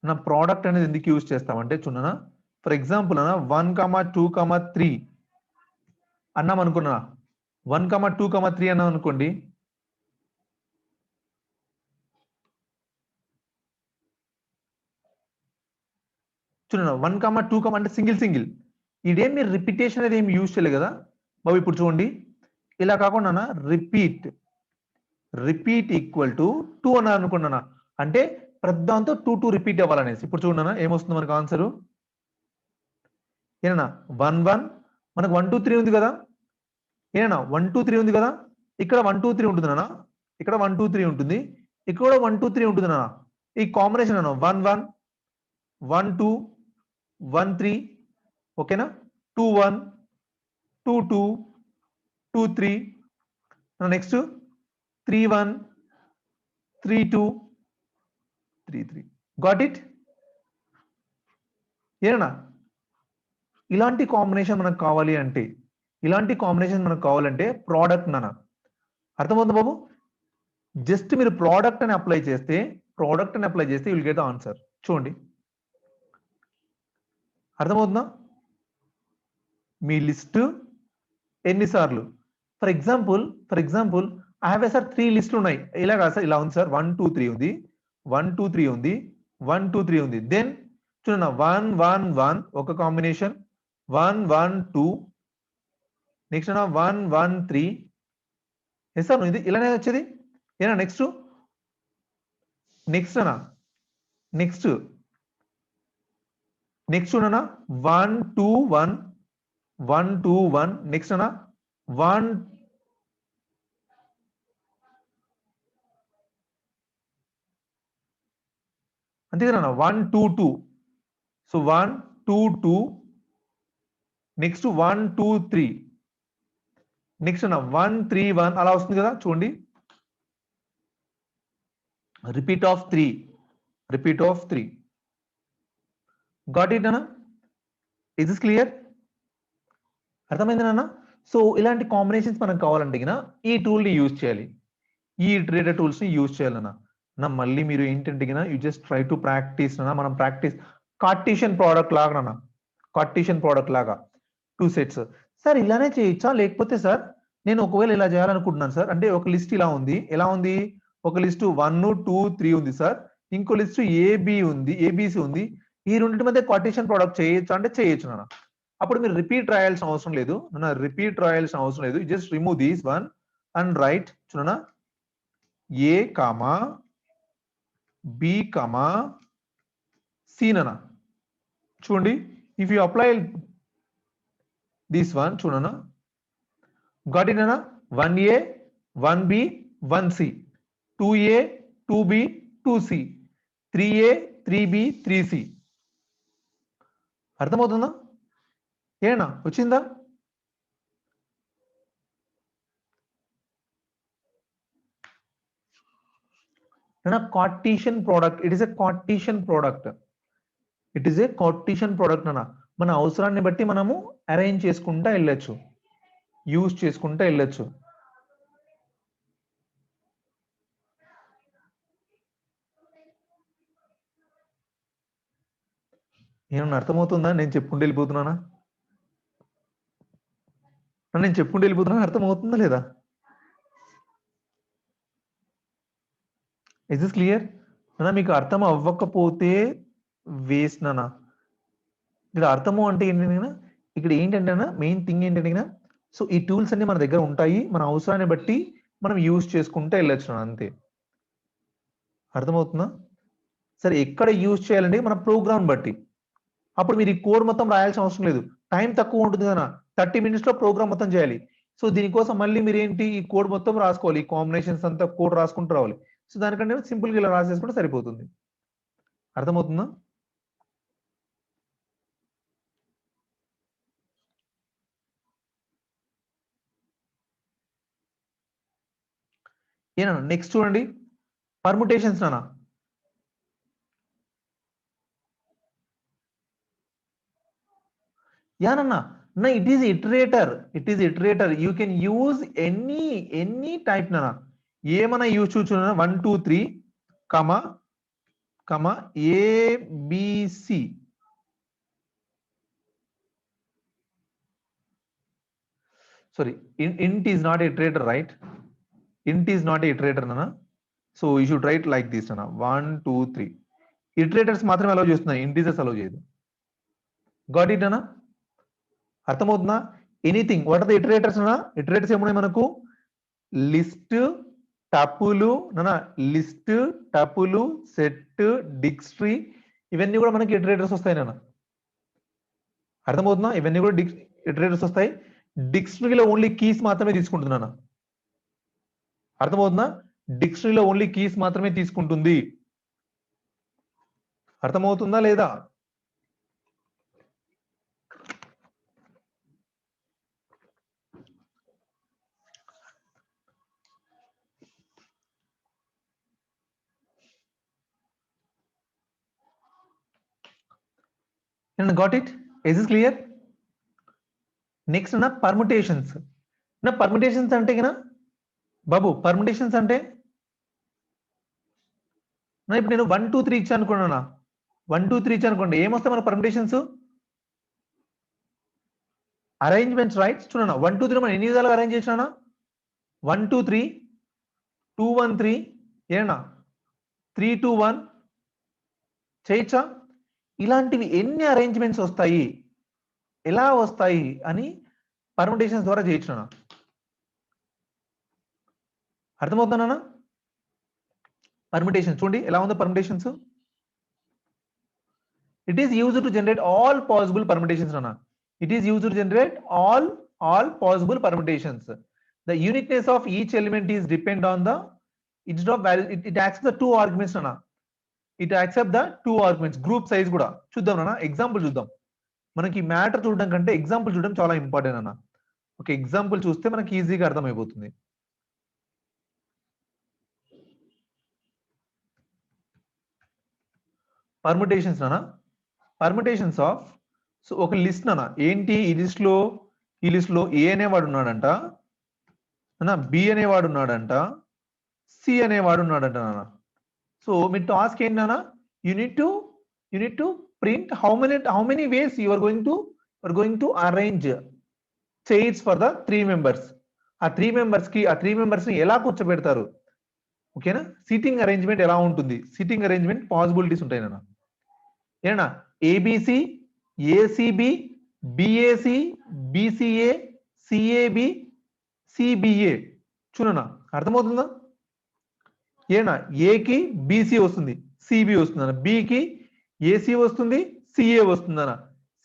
నా ప్రోడక్ట్ అనేది ఎందుకు యూజ్ చేస్తామంటే చూడన్నా, ఫర్ ఎగ్జాంపుల్ అన్న 1,2,3 అన్నాం అనుకున్నా, 1,2,3 అన్నాం అనుకోండి, చూడండి 1,2 అంటే సింగిల్ ఇదేం మీరు రిపిటేషన్ అనేది ఏమి యూజ్ చేయలేదు కదా బాబు. ఇప్పుడు చూడండి ఇలా కాకుండా రిపీట్ ఈక్వల్ టు 2 అన్నా అనుకున్నానా, అంటే ప్రతిదాంతో 2 రిపీట్ అవ్వాలనేసి. ఇప్పుడు చూడన్నా ఏమొస్తుంది మనకు ఆన్సరు, ఏనా 1 1 మనకు 1 2 3 ఉంది కదా, ఏనా 1 2 3 ఉంది కదా, ఇక్కడ 1 2 3 ఉంటుంది నాన్న, ఇక్కడ 1 2 3 ఉంటుంది, ఇక్కడ కూడా 1 2 3 ఉంటుంది నాన్న. ఈ కాంబినేషన్ అన్న 1 1 1 2 1 3, ఓకేనా, 2 1 2 2 2 3, నెక్స్ట్ 3 1 3 2 3 3. Got it? ఏనా ఇలాంటి కాంబినేషన్ మనకు కావాలి అంటే ప్రోడక్ట్ నాన్న. అర్థమవుతుంది బాబు? జస్ట్ మీరు ప్రోడక్ట్ అని అప్లై చేస్తే విల్ గెట్ ద ఆన్సర్. చూడండి అర్థమవుతుందా? మీ లిస్ట్ ఎన్నిసార్లు, for example I have sir 3 లిస్టులు ఉన్నాయి, ఇలా కాదు సార్, ఇలా ఉంది సార్, 1 2 3 ఉంది, 1 2 3 ఉంది, 1 2 3 ఉంది. దెన్ చూడండి 1 1 1 ఒక కాంబినేషన్, 1 1 2, నెక్స్ట్ 1 1 3. ఎస్ సార్ ఇది ఇలానే వచ్చేది, ఏనా. నెక్స్ట్ చూడనా 1 2 1 1 2 1, నెక్స్ట్ 1 అంతే కదా 1 2 2. సో 1 2 2, నెక్స్ట్ 1 2 3, నెక్స్ట్ 1 3 1 అలా వస్తుంది కదా. చూడండి రిపీట్ ఆఫ్ 3. గాట్ ఇట్ అన్న? Is this clear? అర్థమైంది నాన్న? సో ఇలాంటి కాంబినేషన్స్ మనకు కావాలంటే ఈ టూల్ ని యూజ్ చేయాలి, ఈ ఇటరేటర్ టూల్స్ ని యూజ్ చేయాలన్నా. మళ్ళీ మీరు ఏంటంటే you just try to practice మనం ప్రాక్టీస్ కార్టీషియన్ ప్రోడక్ట్ లాగా 2 సెట్స్. సార్ ఇలానే చేయొచ్చా, లేకపోతే సార్ నేను ఒకవేళ ఇలా చేయాలనుకుంటున్నాను సార్, అంటే ఒక లిస్ట్ ఇలా ఉంది, ఎలా ఉంది, ఒక లిస్ట్ 1 2 3 ఉంది సార్, ఇంకో లిస్ట్ ఏబిసి ఉంది, ఈ రెండింటి మధ్య కార్టీషియన్ ప్రోడక్ట్ చేయొచ్చు అంటే చేయొచ్చు నాన్న. అప్పుడు మీరు రిపీట్ రాయాల్సిన అవసరం లేదు, just remove these one and write. చూడనా A comma B comma C నాన్న. చూడండి if you apply this one, చూడనా గాట్ ఇట్ అన్న, 1A 1B 1C, 2A 2B 2C, 3A 3B 3C. అర్థమవుతుందా? ఏనా వచ్చిందా? Cartesian product, it is a Cartesian product. It is A Cartesian product అన్న. మన అవసరాన్ని బట్టి మనము అరేంజ్ చేసుకుంటా వెళ్ళొచ్చు, యూజ్ చేసుకుంటా వెళ్ళొచ్చు. ఏమన్నా అర్థమవుతుందా? నేను చెప్పుకుంటూ వెళ్ళిపోతున్నానా? నేను చెప్పుకుంటూ వెళ్ళిపోతున్నా, అర్థమవుతుందా లేదా? ఇస్ దిస్ క్లియర్ అన్నా? మీకు అర్థం అవ్వకపోతే వేస్ట్ నానా. ఇక్కడ అర్థము అంటే ఏంటంటే ఇక్కడ ఏంటంటే మెయిన్ థింగ్ ఏంటంటే, సో ఈ టూల్స్ అన్ని మన దగ్గర ఉంటాయి, మన అవసరాన్ని బట్టి మనం యూజ్ చేసుకుంటూ వెళ్ళొచ్చు అంతే. అర్థమవుతుందా? సరే, ఎక్కడ యూజ్ చేయాలంటే మన ప్రోగ్రామ్ బట్టి. అప్పుడు మీరు ఈ కోడ్ మొత్తం రాయాల్సిన అవసరం లేదు, టైం తక్కువ ఉంటుంది కదా, 30 minutes లో ప్రోగ్రామ్ మొత్తం చేయాలి. సో దీనికోసం మళ్ళీ మీరు ఏంటి, ఈ కోడ్ మొత్తం రాసుకోవాలి, ఈ కాంబినేషన్స్ అంతా కోడ్ రాసుకుంటూ రావాలి. సో దానికంటే సింపుల్గా ఇలా రాసేసుకుంటే సరిపోతుంది. అర్థమవుతుందా? ఏనా? నెక్స్ట్ చూడండి, పర్ముటేషన్స్ నానా. యానన్నా, it is iterator. It is iterator. You can use any type nana. ఏమన్నా యూజ్ చూస్తున్నా 1 2 3 comma ABC. Sorry, int is not a iterator, right? Int is not a iterator nana. So you should write like this nana, 1 2 3. Iterators మాత్రమే allow చేస్తున్నాయి, integers allow చేయదు. Got it అన్నా? అర్థమవుతుందా? Anything, what are the iterators అన్నా? Iterators ఏమున్నాయి మనకు? List, టపులు నానా, list, టపులు, set, dictionary, ఇవన్నీ కూడా మనకి ఇటరేటర్స్ వస్తాయి నాన్న. అర్థమవుతుందా? ఇవన్నీ కూడా ఇటరేటర్స్ వస్తాయి. డిక్షనరీలో ఓన్లీ కీస్ మాత్రమే తీసుకుంటున్నాను. అర్థమవుతుందా? డిక్షనరీలో ఓన్లీ కీస్ మాత్రమే తీసుకుంటుంది. అర్థమవుతుందా లేదా? Got it? Is this clear? Next నా పర్ముటేషన్స్. నా పర్ముటేషన్స్ అంటే కదా బాబు, పర్ముటేషన్స్ అంటే నా ఇప్పుడు నేను 1 2 3 ఇచ్చాను అనుకున్నానా, 1 2 3 ఇచ్చాను అనుకోండి, ఏమొస్తాయి మన పర్ముటేషన్స్? Arrangements, right? చూడన్నా 1 2 3 మనం ఎన్ని విధాలుగా అరేంజ్ చేసినా, 1 2 3 2 1 3 ఏనా 3 2 1 చేయొచ్చా? ఇలాంటివి ఎన్ని అరేంజ్మెంట్స్ వస్తాయి, ఎలా వస్తాయి అని పర్ముటేషన్స్ ద్వారా చేయొచ్చు. అర్థమవుతుందా? పర్ముటేషన్స్ చూడండి ఎలా ఉందో permutations. It is used to generate all possible permutations అన్న. It is used to generate all possible permutations. The uniqueness of each element is depend on the its of value. It accept the 2 arguments అన్న. It accept the 2 arguments. Group size కూడా చూద్దాం అన్న, example చూద్దాం. మనకి matter చూడడం కంటే example చూడడం చాలా ఇంపార్టెంట్ అన్న. ఒక ఎగ్జాంపుల్ చూస్తే మనకి ఈజీగా అర్థమైపోతుంది. పర్ముటేషన్స్ అన్న, పర్ముటేషన్స్ ఆఫ్, సో ఒక లిస్ట్ అన్న. ఏంటి ఈ లిస్ట్ లో ఏ అనేవాడు ఉన్నాడంట, బి అనేవాడు ఉన్నాడంట, సి అనేవాడు ఉన్నాడంట నాన్న. సో మీ టాస్క్ ఏంటన్నా, you need to print how many ways you are going to arrange chairs for the 3 members. ఆ 3 members ని ఎలా కూర్చోబెడతారు, ఓకేనా? సీటింగ్ అరేంజ్మెంట్ ఎలా ఉంటుంది, సీటింగ్ అరేంజ్మెంట్ పాసిబిలిటీస్ ఉంటాయి నాన్న. ఏనా ABC, ACB, BAC, BCA, CAB, CBA. చూడనా అర్థమవుతుందా? ఏనా ఏకి బిసి వస్తుంది, సిబి వస్తుంది అన్న, బికి ఏసి వస్తుంది, సిఏ వస్తుంది అన్న,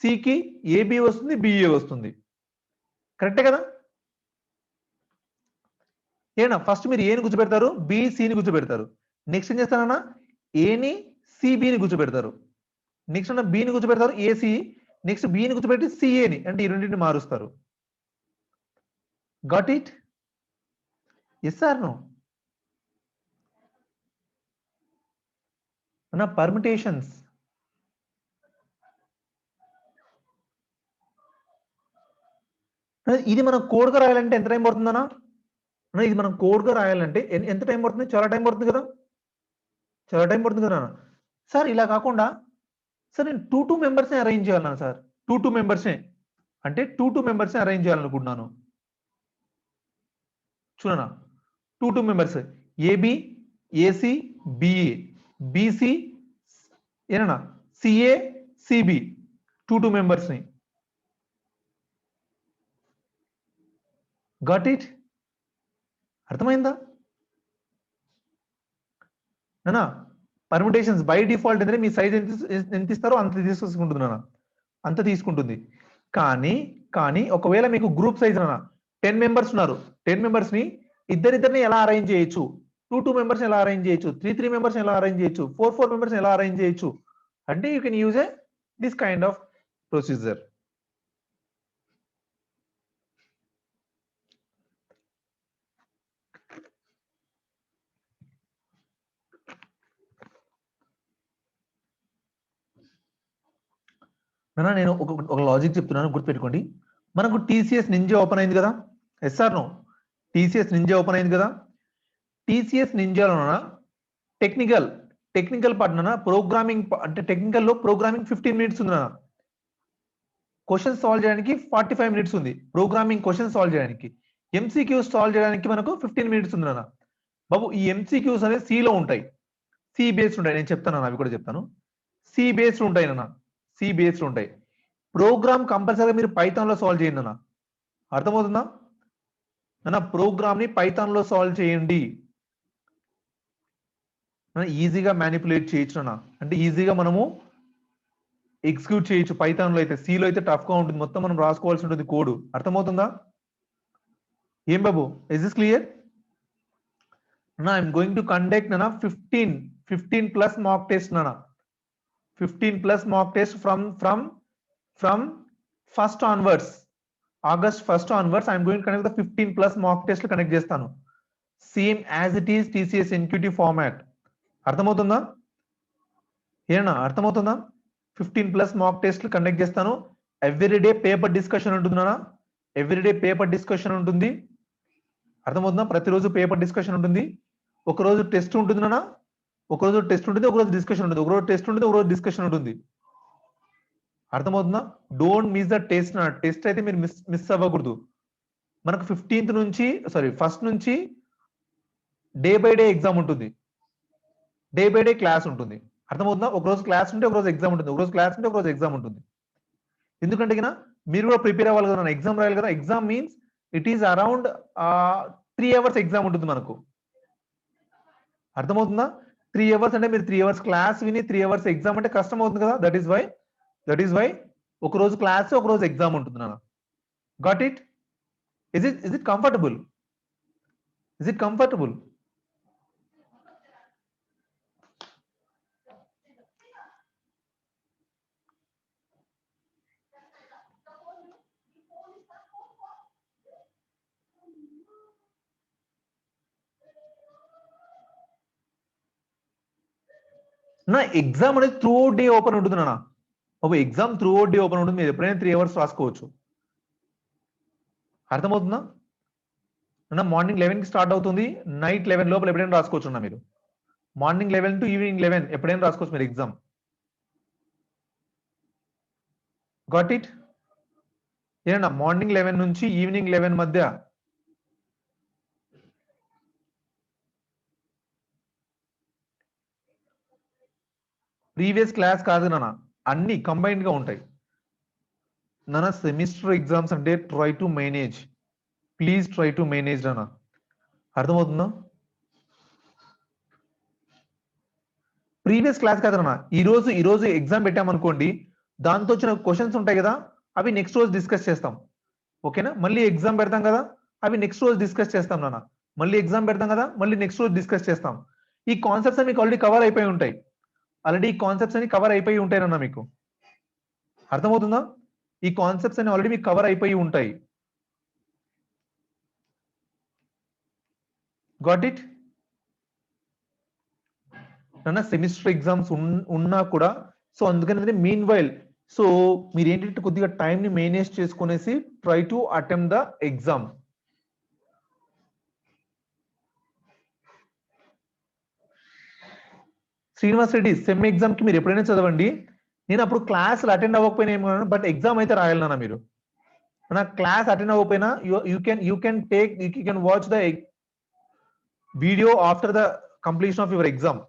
సికి ఏబి వస్తుంది, బిఏ వస్తుంది. కరెక్టే కదా? ఏనా ఫస్ట్ మీరు ఏని కూర్చోబెడతారు, బిసిని కూర్చోబెడతారు. నెక్స్ట్ ఏం చేస్తారన్నా, ఏని సిబిని కూర్చోబెడతారు. నెక్స్ట్ అన్న బిని కూర్చోబెడతారు ఏసి, నెక్స్ట్ బిని కూర్చోబెట్టి సిఏని, అంటే ఈ రెండింటిని మారుస్తారు. Got it? Yes or no? అన్న పర్మిటేషన్స్. ఇది మనం కోడ్గా రాయాలంటే ఎంత టైం పడుతుందన్నా? ఇది మనం కోడ్గా రాయాలంటే ఎంత టైం పడుతుంది? చాలా టైం పడుతుంది కదా, చాలా టైం పడుతుంది కదా సార్. ఇలా కాకుండా సార్ నేను 2 మెంబర్స్ని అరేంజ్ చేయాలన్నా సార్, 2 మెంబర్స్నే, అంటే 2 మెంబర్స్ని అరేంజ్ చేయాలనుకుంటున్నాను. చూడనా, 2 మెంబర్స్ ఏబి, ఏసి, బిఏ, బిసి ఏనా, సిఏ, సిబి, 2 మెంబర్స్ని. Got it? అర్థమైందా నానా? పర్మిటేషన్స్ బై డిఫాల్ట్ అంటే మీ సైజ్ ఎంత ఇస్తారో అంత తీసుకుంటుంది నాన్న, అంత తీసుకుంటుంది. కానీ ఒకవేళ మీకు గ్రూప్ సైజ్ నాన్న 10 మెంబర్స్ ఉన్నారు, 10 మెంబర్స్ ని ఇద్దరిని ఎలా అరేంజ్ చేయొచ్చు, 2 మెంబర్స్ ఎలా అరేంజ్ చేయొచ్చు, 3 మెంబర్స్ ఎలా అరేంజ్ చేయొచ్చు, 4 మెంబర్స్ ఎలా అరేంజ్ చేయొచ్చు అంటే you can use this kind of procedure. నేను ఒక లాజిక్ చెప్తున్నాను, గుర్తుపెట్టుకోండి. మనకు టీసీఎస్ నింజా ఓపెన్ అయింది కదా, yes or no? TCS ninja open అయింది కదా. టీసీఎస్ నింజాలో టెక్నికల్ పార్ట్ నా ప్రోగ్రామింగ్, అంటే టెక్నికల్ లో ప్రోగ్రామింగ్ 15 మినిట్స్ ఉంది నా, క్వశ్చన్ సాల్వ్ చేయడానికి 45 మినిట్స్ ఉంది. ప్రోగ్రామింగ్ క్వశ్చన్ సాల్వ్ చేయడానికి, ఎంసీక్యూ సాల్వ్ చేయడానికి మనకు 15 మినిట్స్ ఉంది నా బాబు. ఈ ఎంసీక్యూస్ అనేది సిలో ఉంటాయి, సి బేస్డ్ ఉంటాయి. నేను చెప్తాను, అవి కూడా చెప్తాను. సి బేస్డ్ ఉంటాయి నాన్న, సి బేస్డ్ ఉంటాయి. ప్రోగ్రామ్ కంపల్సరీగా మీరు పైథాన్ లో సాల్వ్ చేయండి అన్న, అర్థమవుతుందా అన్న? ప్రోగ్రామ్ ని పైథాన్ లో సాల్వ్ చేయండి, ఈజీగా మ్యానిపులేట్ చేయొచ్చు అన్న, అంటే ఈజీగా మనము ఎగ్జిక్యూట్ చేయొచ్చు. పైథాన్ లో అయితే, సిలో అయితే టఫ్ గా ఉంటుంది, మొత్తం మనం రాసుకోవాల్సి ఉంటుంది కోడ్. అర్థమవుతుందా ఏం బాబు? Is this clear? I'm going to conduct నానా 15 ప్లస్ మాక్ టెస్ట్ నానా, 15 plus mock test from 1st onwards, August 1st onwards. I am going to connect the 15 plus mock test connect chestanu, same as it is TCS NQT format. అర్థమవుతుందా ఏనా? అర్థమవుతుందా? 15 plus mock test conduct చేస్తాను. Everyday paper discussion ఉంటుంది నానా, everyday paper discussion ఉంటుంది. అర్థమవుతుందా? ప్రతిరోజు paper discussion ఉంటుంది. ఒకరోజు టెస్ట్ ఉంటుంది నానా, ఒకరోజు టెస్ట్ ఉంటుంది, ఒకరోజు డిస్కషన్ ఉంటుంది, ఒకరోజు టెస్ట్ ఉంటుంది, ఒకరోజు డిస్కషన్ ఉంటుంది. అర్థమవుతుందా? డోంట్ మిస్ ద టెస్ట్ నా, టెస్ట్ అయితే మీరు మిస్ అవ్వకూడదు. మనకు 15th నుంచి 1st నుంచి డే బై డే ఎగ్జామ్ ఉంటుంది, డే బై డే క్లాస్ ఉంటుంది. అర్థమవుతుందా? ఒకరోజు క్లాస్ ఉంటే ఒకరోజు ఎగ్జామ్ ఉంటుంది, ఒకరోజు క్లాస్ ఉంటే ఒకరోజు ఎగ్జామ్ ఉంటుంది. ఎందుకంటే మీరు కూడా ప్రిపేర్ అవ్వాలి కదా, ఎగ్జామ్ రాయాలి కదా. Exam means it is around 3 hours exam ఉంటుంది మనకు. అర్థమవుతుందా? 3 hours అంటే మీరు 3 hours క్లాస్ విని 3 hours ఎగ్జామ్ అంటే కష్టం అవుతుంది కదా. దట్ ఈస్ వై ఒక రోజు క్లాస్, ఒక రోజు ఎగ్జామ్ ఉంటుంది నాన్న. Got it? Is it comfortable? Is it comfortable? నా ఎగ్జామ్ అనేది త్రూ అవుట్ డే ఓపెన్ ఉంటుంది నాన్న. ఒక exam through out day open ఉంటుంది, మీరు ఎప్పుడైనా 3 hours రాసుకోవచ్చు. అర్థమవుతుందా అన్న? మార్నింగ్ 11కి స్టార్ట్ అవుతుంది, నైట్ 11 లోపల ఎప్పుడైనా రాసుకోవచ్చు అన్న. మీరు మార్నింగ్ 11 టు ఈవినింగ్ 11 ఎప్పుడైనా రాసుకోవచ్చు మీరు ఎగ్జామ్. Got it? ఏనా? మార్నింగ్ 11 నుంచి ఈవినింగ్ 11 మధ్య ప్రీవియస్ క్లాస్ కాదు నాన్న, అన్ని కంబైన్డ్ గా ఉంటాయి నాన్న. సెమిస్టర్ ఎగ్జామ్స్ అంటే try to manage, please try to manage నాన్న. అర్థమవుతుందా? ప్రీవియస్ క్లాస్ కాదు నాన్న. ఈ రోజు ఎగ్జామ్ పెట్టామనుకోండి, దాంతో వచ్చిన క్వశ్చన్స్ ఉంటాయి కదా, అవి నెక్స్ట్ రోజు డిస్కస్ చేస్తాం. ఓకేనా? మళ్ళీ ఎగ్జామ్ పెడతాం కదా, అవి నెక్స్ట్ రోజు డిస్కస్ చేస్తాం నాన్న. మళ్ళీ ఎగ్జామ్ పెడతాం కదా, మళ్ళీ నెక్స్ట్ రోజు డిస్కస్ చేస్తాం. ఈ కాన్సెప్ట్స్ మీకు ఆల్రెడీ కవర్ అయిపోయి ఉంటాయి. ఆల్రెడీ ఈ కాన్సెప్ట్స్ అన్ని కవర్ అయిపోయి ఉంటాయన్న మీకు అర్థమవుతుందా ఈ కాన్సెప్ట్స్ అన్ని ఆల్రెడీ మీకు కవర్ అయిపోయి ఉంటాయి గాట్ ఇట్ అన్న సెమిస్టర్ ఎగ్జామ్స్ ఉన్నా కూడా సో అందుకని మీన్ వైల్ సో మీరు ఏంటంటే కొద్దిగా టైం ని మేనేజ్ చేసుకునేసి try to attempt the exam Srinivas Reddy sem exam కి మీరు ఎప్పుడైనా చదవండి నేను అప్పుడు క్లాసులు అటెండ్ అవ్వకపోయినా ఏమన్నా బట్ ఎగ్జామ్ అయితే రాయాలన్నా మీరు నా క్లాస్ అటెండ్ అవ్వకపోయినా you can take you can watch the video after the completion of your exam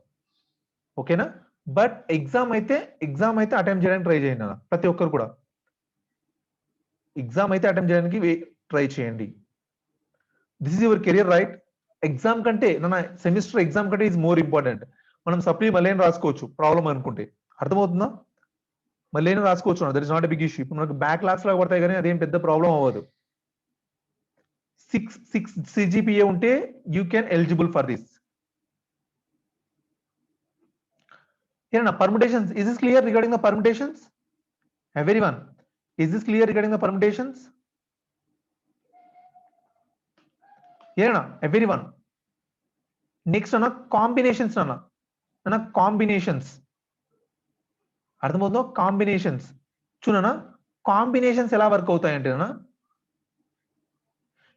ఓకేనా బట్ ఎగ్జామ్ అయితే అటెంప్ట్ చేయడానికి ట్రై చేయండి అన్న ప్రతి ఒక్కరు కూడా ఎగ్జామ్ అయితే అటెంప్ట్ చేయడానికి ట్రై చేయండి this is your career right exam కంటే నా సెమిస్టర్ ఎగ్జామ్ కంటే ఈజ్ మోర్ ఇంపార్టెంట్ మనం సప్లీ మళ్ళీ రాసుకోవచ్చు ప్రాబ్లం అనుకుంటే అర్థమవుతుందా మళ్ళీ రాసుకోవచ్చు that is not a big issue ఇప్పుడు మనకు బ్యాక్ లాక్స్ లాగా పడతాయి కానీ అదేం పెద్ద ప్రాబ్లం అవ్వదు 6 CGPA ఉంటే you can eligible for this permutations is this clear regarding the permutations everyone is this clear regarding the permutations everyone next combinations combinations అర్థమవుతుందో కాంబినేషన్స్ చూడనా కాంబినేషన్స్ ఎలా work అవుతాయంటే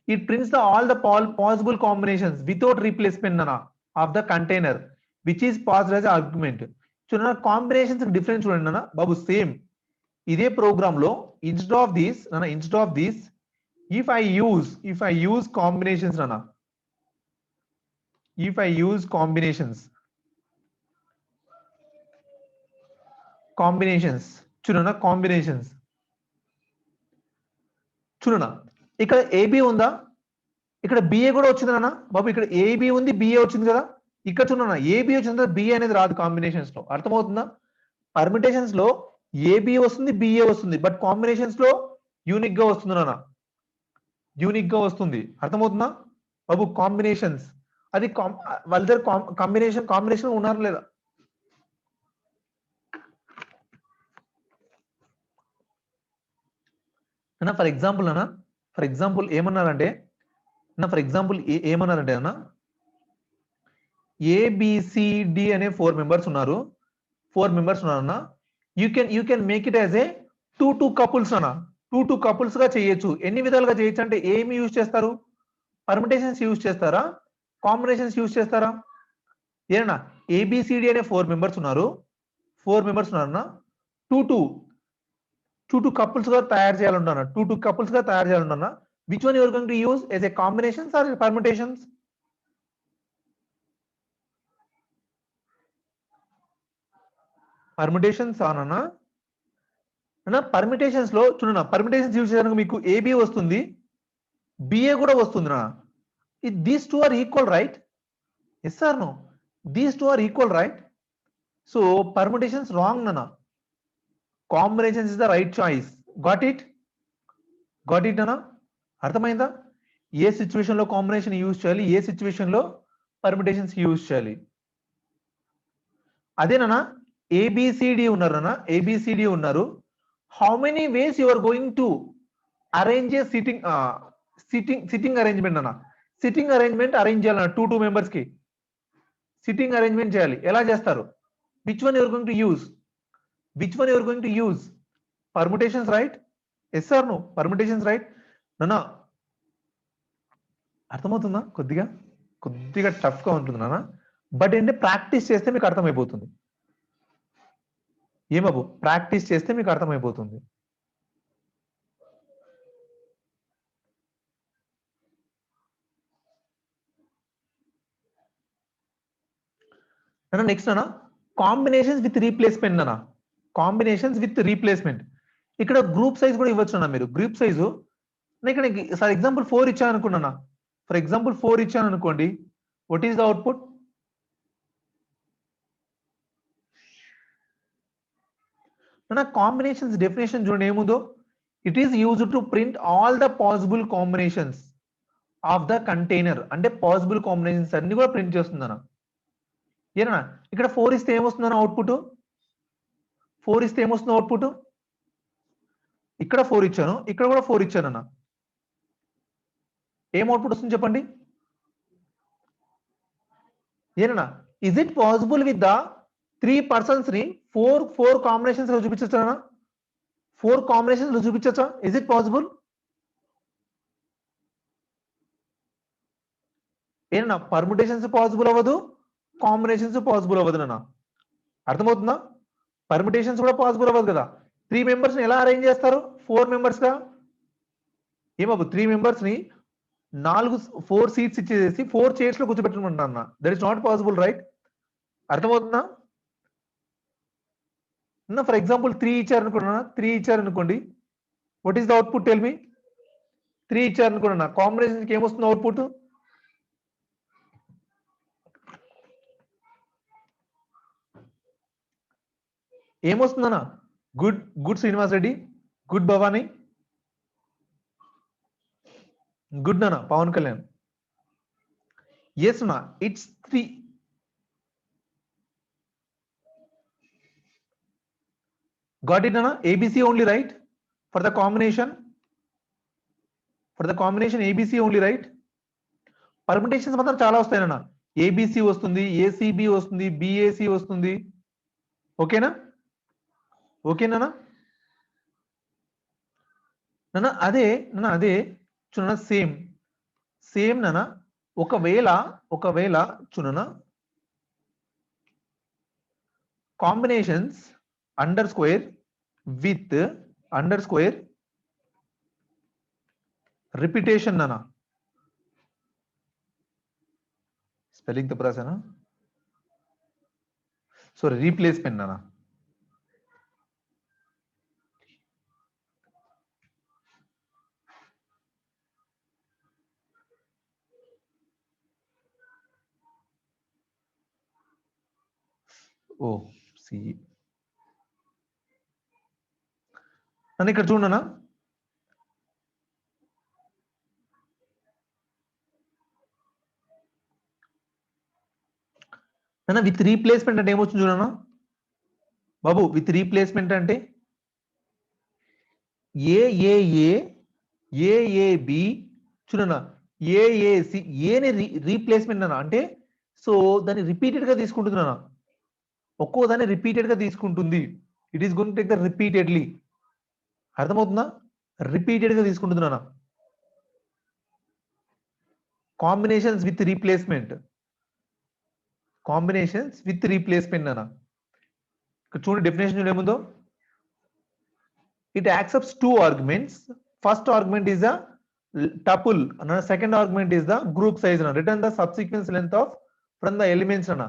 it prints all the possible combinations without replacement of the container which is passed as an argument చూడనా combinations difference చూడండి బాబు same ఇదే program లో instead of this if I use combinations if I use combinations చూడనా combinations చూడనా ఇక్కడ AB ఉందా ఇక్కడ బిఏ కూడా వచ్చింది అన్న బాబు ఇక్కడ ఏబి ఉంది బిఏ వచ్చింది కదా ఇక్కడ చూడనా ఏబి వచ్చింది కదా బిఏ అనేది రాదు కాంబినేషన్స్ లో అర్థమవుతుందా పర్మిటేషన్స్ లో ఏబి వస్తుంది బిఏ వస్తుంది బట్ కాంబినేషన్స్ లో యూనిక్ గా వస్తుంది నాన్న యూనిక్ గా వస్తుంది అర్థమవుతుందా బాబు కాంబినేషన్స్ అది వాళ్ళ దగ్గర కాంబినేషన్ ఉన్నారు లేదా అన్న ఫర్ ఎగ్జాంపుల్ ఏమన్నారంటే అన్న ఏబిసిడి అనే 4 మెంబర్స్ ఉన్నారు అన్న you can make it as a 2 couples అన్న 2 కపుల్స్ గా చేయొచ్చు ఎన్ని విధాలుగా చేయొచ్చు అంటే ఏమి యూజ్ చేస్తారు పర్మిటేషన్స్ యూజ్ చేస్తారా కాంబినేషన్స్ యూజ్ చేస్తారా ఏనా ఏబిసిడి అనే 4 మెంబర్స్ ఉన్నారు అన్న 2 కపుల్స్ గా తయారు చేయాలంటున్నా 2 కపుల్స్ గా తయారు చేయాలంటున్నా which one you're going to use as a combinations or permutations permutations అన్న పర్మిటేషన్స్ లో చూడన్నా పర్మిటేషన్స్ యూజ్ చేయడానికి మీకు ఏబి వస్తుంది బిఏ కూడా వస్తుంది నా these 2 are equal right yes or no these 2 are equal right so permutations wrong నాన్న combinations is the right choice got it అన్న అర్థమైందా ఏ సిచ్యువేషన్ లో కాంబినేషన్ యూజ్ చేయాలి ఏ సిచ్యువేషన్ లో పర్మిటేషన్స్ యూజ్ చేయాలి అదేనా ఏబిసిడి ఉన్నారు how many ways you are going to arrange a sitting arrangement అన్న సిట్టింగ్ అరేంజ్మెంట్ అరేంజ్ చేయాలన్న 2 మెంబర్స్ కి సిట్టింగ్ అరేంజ్మెంట్ చేయాలి ఎలా చేస్తారు which one you're going to use permutations right yes or no permutations right నాన్న అర్థమవుతుందా కొద్దిగా టఫ్ గా ఉంటుంది నాన్న బట్ ఏంటంటే ప్రాక్టీస్ చేస్తే మీకు అర్థమైపోతుంది ఏమబు ప్రాక్టీస్ చేస్తే మీకు అర్థమైపోతుంది నెక్స్ట్ అన్న కాంబినేషన్స్ విత్ రీప్లేస్మెంట్ ఇక్కడ గ్రూప్ సైజ్ కూడా ఇవ్వచ్చు అన్న మీరు గ్రూప్ సైజు ఇక్కడ ఫర్ ఎగ్జాంపుల్ 4 ఇచ్చాను అనుకున్నా అనుకోండి what is the output combinations definition చూడండి ఏముందో it is used to print all the possible combinations of the container అంటే పాసిబుల్ కాంబినేషన్స్ అన్ని కూడా ప్రింట్ చేస్తుంది అన్న ఏనా ఇక్కడ 4 ఇస్తే ఏమొస్తుందన్న అవుట్పుట్ 4 ఇస్తే ఏమొస్తుంది అవుట్పుట్ ఇక్కడ 4 ఇచ్చాను ఇక్కడ కూడా 4 ఇచ్చానన్న ఏం అవుట్పుట్ వస్తుంది చెప్పండి ఏనా is it possible with the 3 persons ని 4 కాంబినేషన్స్ లో చూపించొచ్చా 4 కాంబినేషన్స్ లో చూపించొచ్చా ఇస్ ఇట్ పాసిబుల్ ఏనా పర్ముటేషన్స్ పాసిబుల్ అవ్వదు కాంబినేషన్స్ పాసిబుల్ అవ్వదు నాన్న అర్థమవుతుందా పర్ముటేషన్స్ కూడా పాసిబుల్ అవ్వదు కదా 3 మెంబర్స్ ని ఎలా అరేంజ్ చేస్తారు 4 మెంబర్స్ గా ఏమవ్వు 3 మెంబర్స్ ని 4 సీట్స్ ఇచ్చేసి 4 చైర్స్ లో కూర్చోబెట్టమంటున్నా that is not possible right అర్థమవుతుందా ఫర్ ఎగ్జాంపుల్ 3 ఇచ్చారనుకున్నా 3 ఇచ్చారనుకోండి what is the output tell me 3 ఇచ్చారనుకున్నా కాంబినేషన్ ఏమొస్తుంది అవుట్పుట్ ఏమొస్తుందన్నా good Srinivas Reddy good Bhavani good నానా పవన్ కళ్యాణ్ ఎస్ నా it's 3 got it nana abc only right for the combination abc only right permutations మాత్రం చాలా వస్తాయి నాన్న abc వస్తుంది acb వస్తుంది bac వస్తుంది ఓకేనా ఓకేనా నాన్న అదే చూడనా సేమ్ నాన్న ఒకవేళ చూడనా combinations under square with under square repetition నాన్న స్పెల్లింగ్ తప్పు రాశానా సారీ రీప్లేస్మెంట్ నాన్న ఓ సి నన్ను ఇక్కడ చూడనా నన్ను విత్ రీప్లేస్మెంట్ అంటే ఏమొచ్చింది చూడనా బాబు విత్ రీప్లేస్మెంట్ అంటే ఏఏబి చూడనా ఏఏసి ఏని రీప్లేస్మెంట్ అన్న అంటే సో దాన్ని రిపీటెడ్ గా తీసుకుంటున్నా ఒక్కో దాన్ని రిపీటెడ్ గా తీసుకుంటుంది it is going to take the repeatedly అర్థమవుతుందా రిపీటెడ్ గా తీసుకుంటున్నా కాంబినేషన్స్ విత్ రీప్లేస్మెంట్ అన్న ఇక్కడ చూడండి డెఫినేషన్ ఏముందో it accepts 2 arguments first argument is a tuple and second argument is the group size and return the subsequence length of from the elements and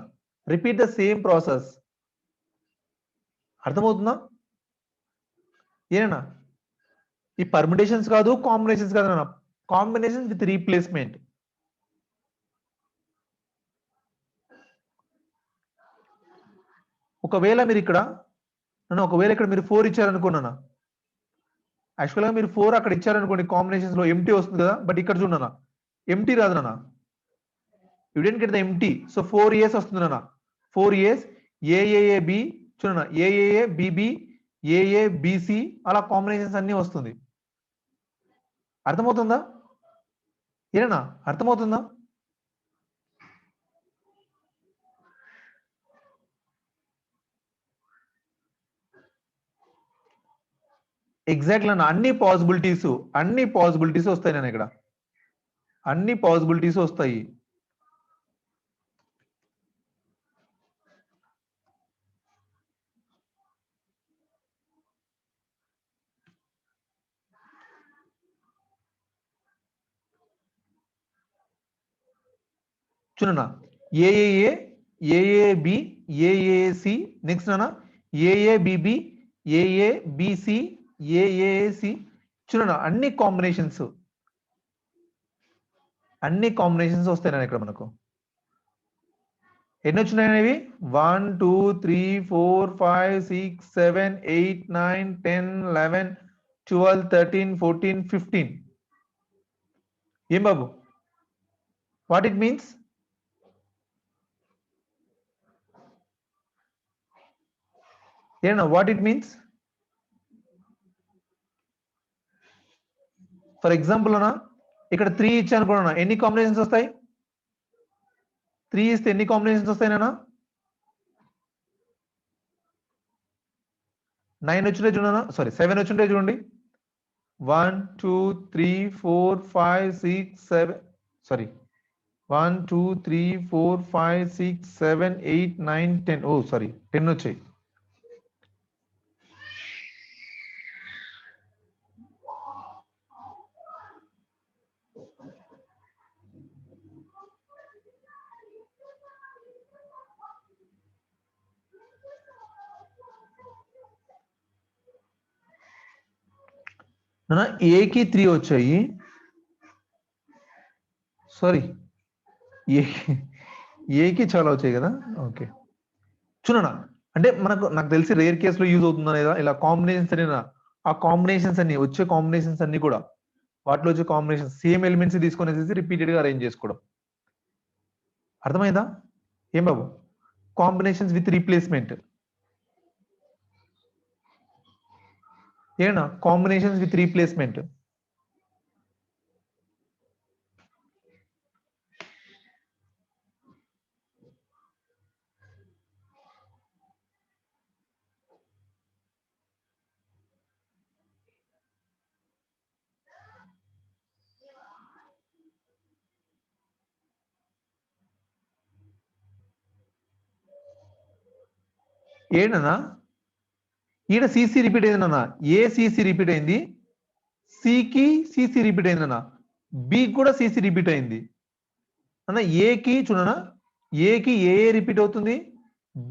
repeat the same process అర్థమవుతుందా ఏనా ఈ permutations కాదు combinations కాదు అన్న combinations with replacement ఒకవేళ మీరు ఇక్కడ మీరు 4 ఇచ్చారనుకున్నానా యాక్చువల్ గా మీరు 4 అక్కడ ఇచ్చారనుకోండి కాంబినేషన్స్ లో ఎంటీ వస్తుంది కదా బట్ ఇక్కడ చూడనా ఎంటీ రాదు నాన్న you didn't get the empty so 4 years వస్తుంది నాన్న 4 ఇయర్స్ ఏఏఏబి చూడనా ఏఏఏ బిబి ఏఏ బిసి అలా కాంబినేషన్స్ అన్ని వస్తుంది అర్థమవుతుందా ఏనా అర్థమవుతుందా ఎగ్జాక్ట్లీ అన్న అన్ని పాసిబిలిటీస్ వస్తాయి నేను ఇక్కడ అన్ని పాసిబిలిటీస్ వస్తాయి చూడనా ఏఏఏ ఏఏబి ఏఏసి నెక్స్ట్ నాన్న ఏఏబిబి ఏఏబిసి ఏఏసి చూడనా అన్ని కాంబినేషన్స్ వస్తాయి నాన్న ఇక్కడ మనకు ఎన్ని వచ్చినాయి 1 2 3 4 5 6 7 8 9 10 11 12 13 14 15 ఏం బాబు వాట్ ఇట్ మీన్స్ ఏనా what it means? For example అన్నా ఇక్కడ 3 ఇచ్చాను అనుకున్నా, ఎన్ని కాంబినేషన్స్ వస్తాయి? 3 ఇస్తే ఎన్ని కాంబినేషన్స్ వస్తాయి నాన్న? 9 వచ్చినాయి చూడనా, సారీ 7 వచ్చింటాయి చూడండి. 1 2 3 4 5 6 7 సారీ 1 2 3 4 5 6 7 8 9 10. ఓ సారీ 10 వచ్చాయి. ఏకి 3 వచ్చాయి, సారీ ఏకి చాలా వచ్చాయి కదా. ఓకే చూడనా, అంటే నాకు తెలిసి రేర్ కేసులో యూజ్ అవుతుంది లేదా ఇలా కాంబినేషన్స్ అనేనా, ఆ కాంబినేషన్స్ అన్ని వచ్చే కాంబినేషన్స్ అన్ని కూడా వాటిలో వచ్చే కాంబినేషన్స్ సేమ్ ఎలిమెంట్స్ తీసుకునేసి రిపీటెడ్ గా అరేంజ్ చేసుకోవడం. అర్థమైందా ఏం బాబు? కాంబినేషన్స్ విత్ రీప్లేస్మెంట్ ఏనా, కాంబినేషన్స్ విత్ రీప్లేస్మెంట్. ఏనా ఈడ సిసి రిపీట్ అయింది నాన్న, ఏ సిసి రిపీట్ అయింది, సికి సిసి రిపీట్ అయింది నాన్న, బి కూడా సిసి రిపీట్ అయింది అన్న. ఏకి చూడనా, ఏకి ఏ రిపీట్ అవుతుంది,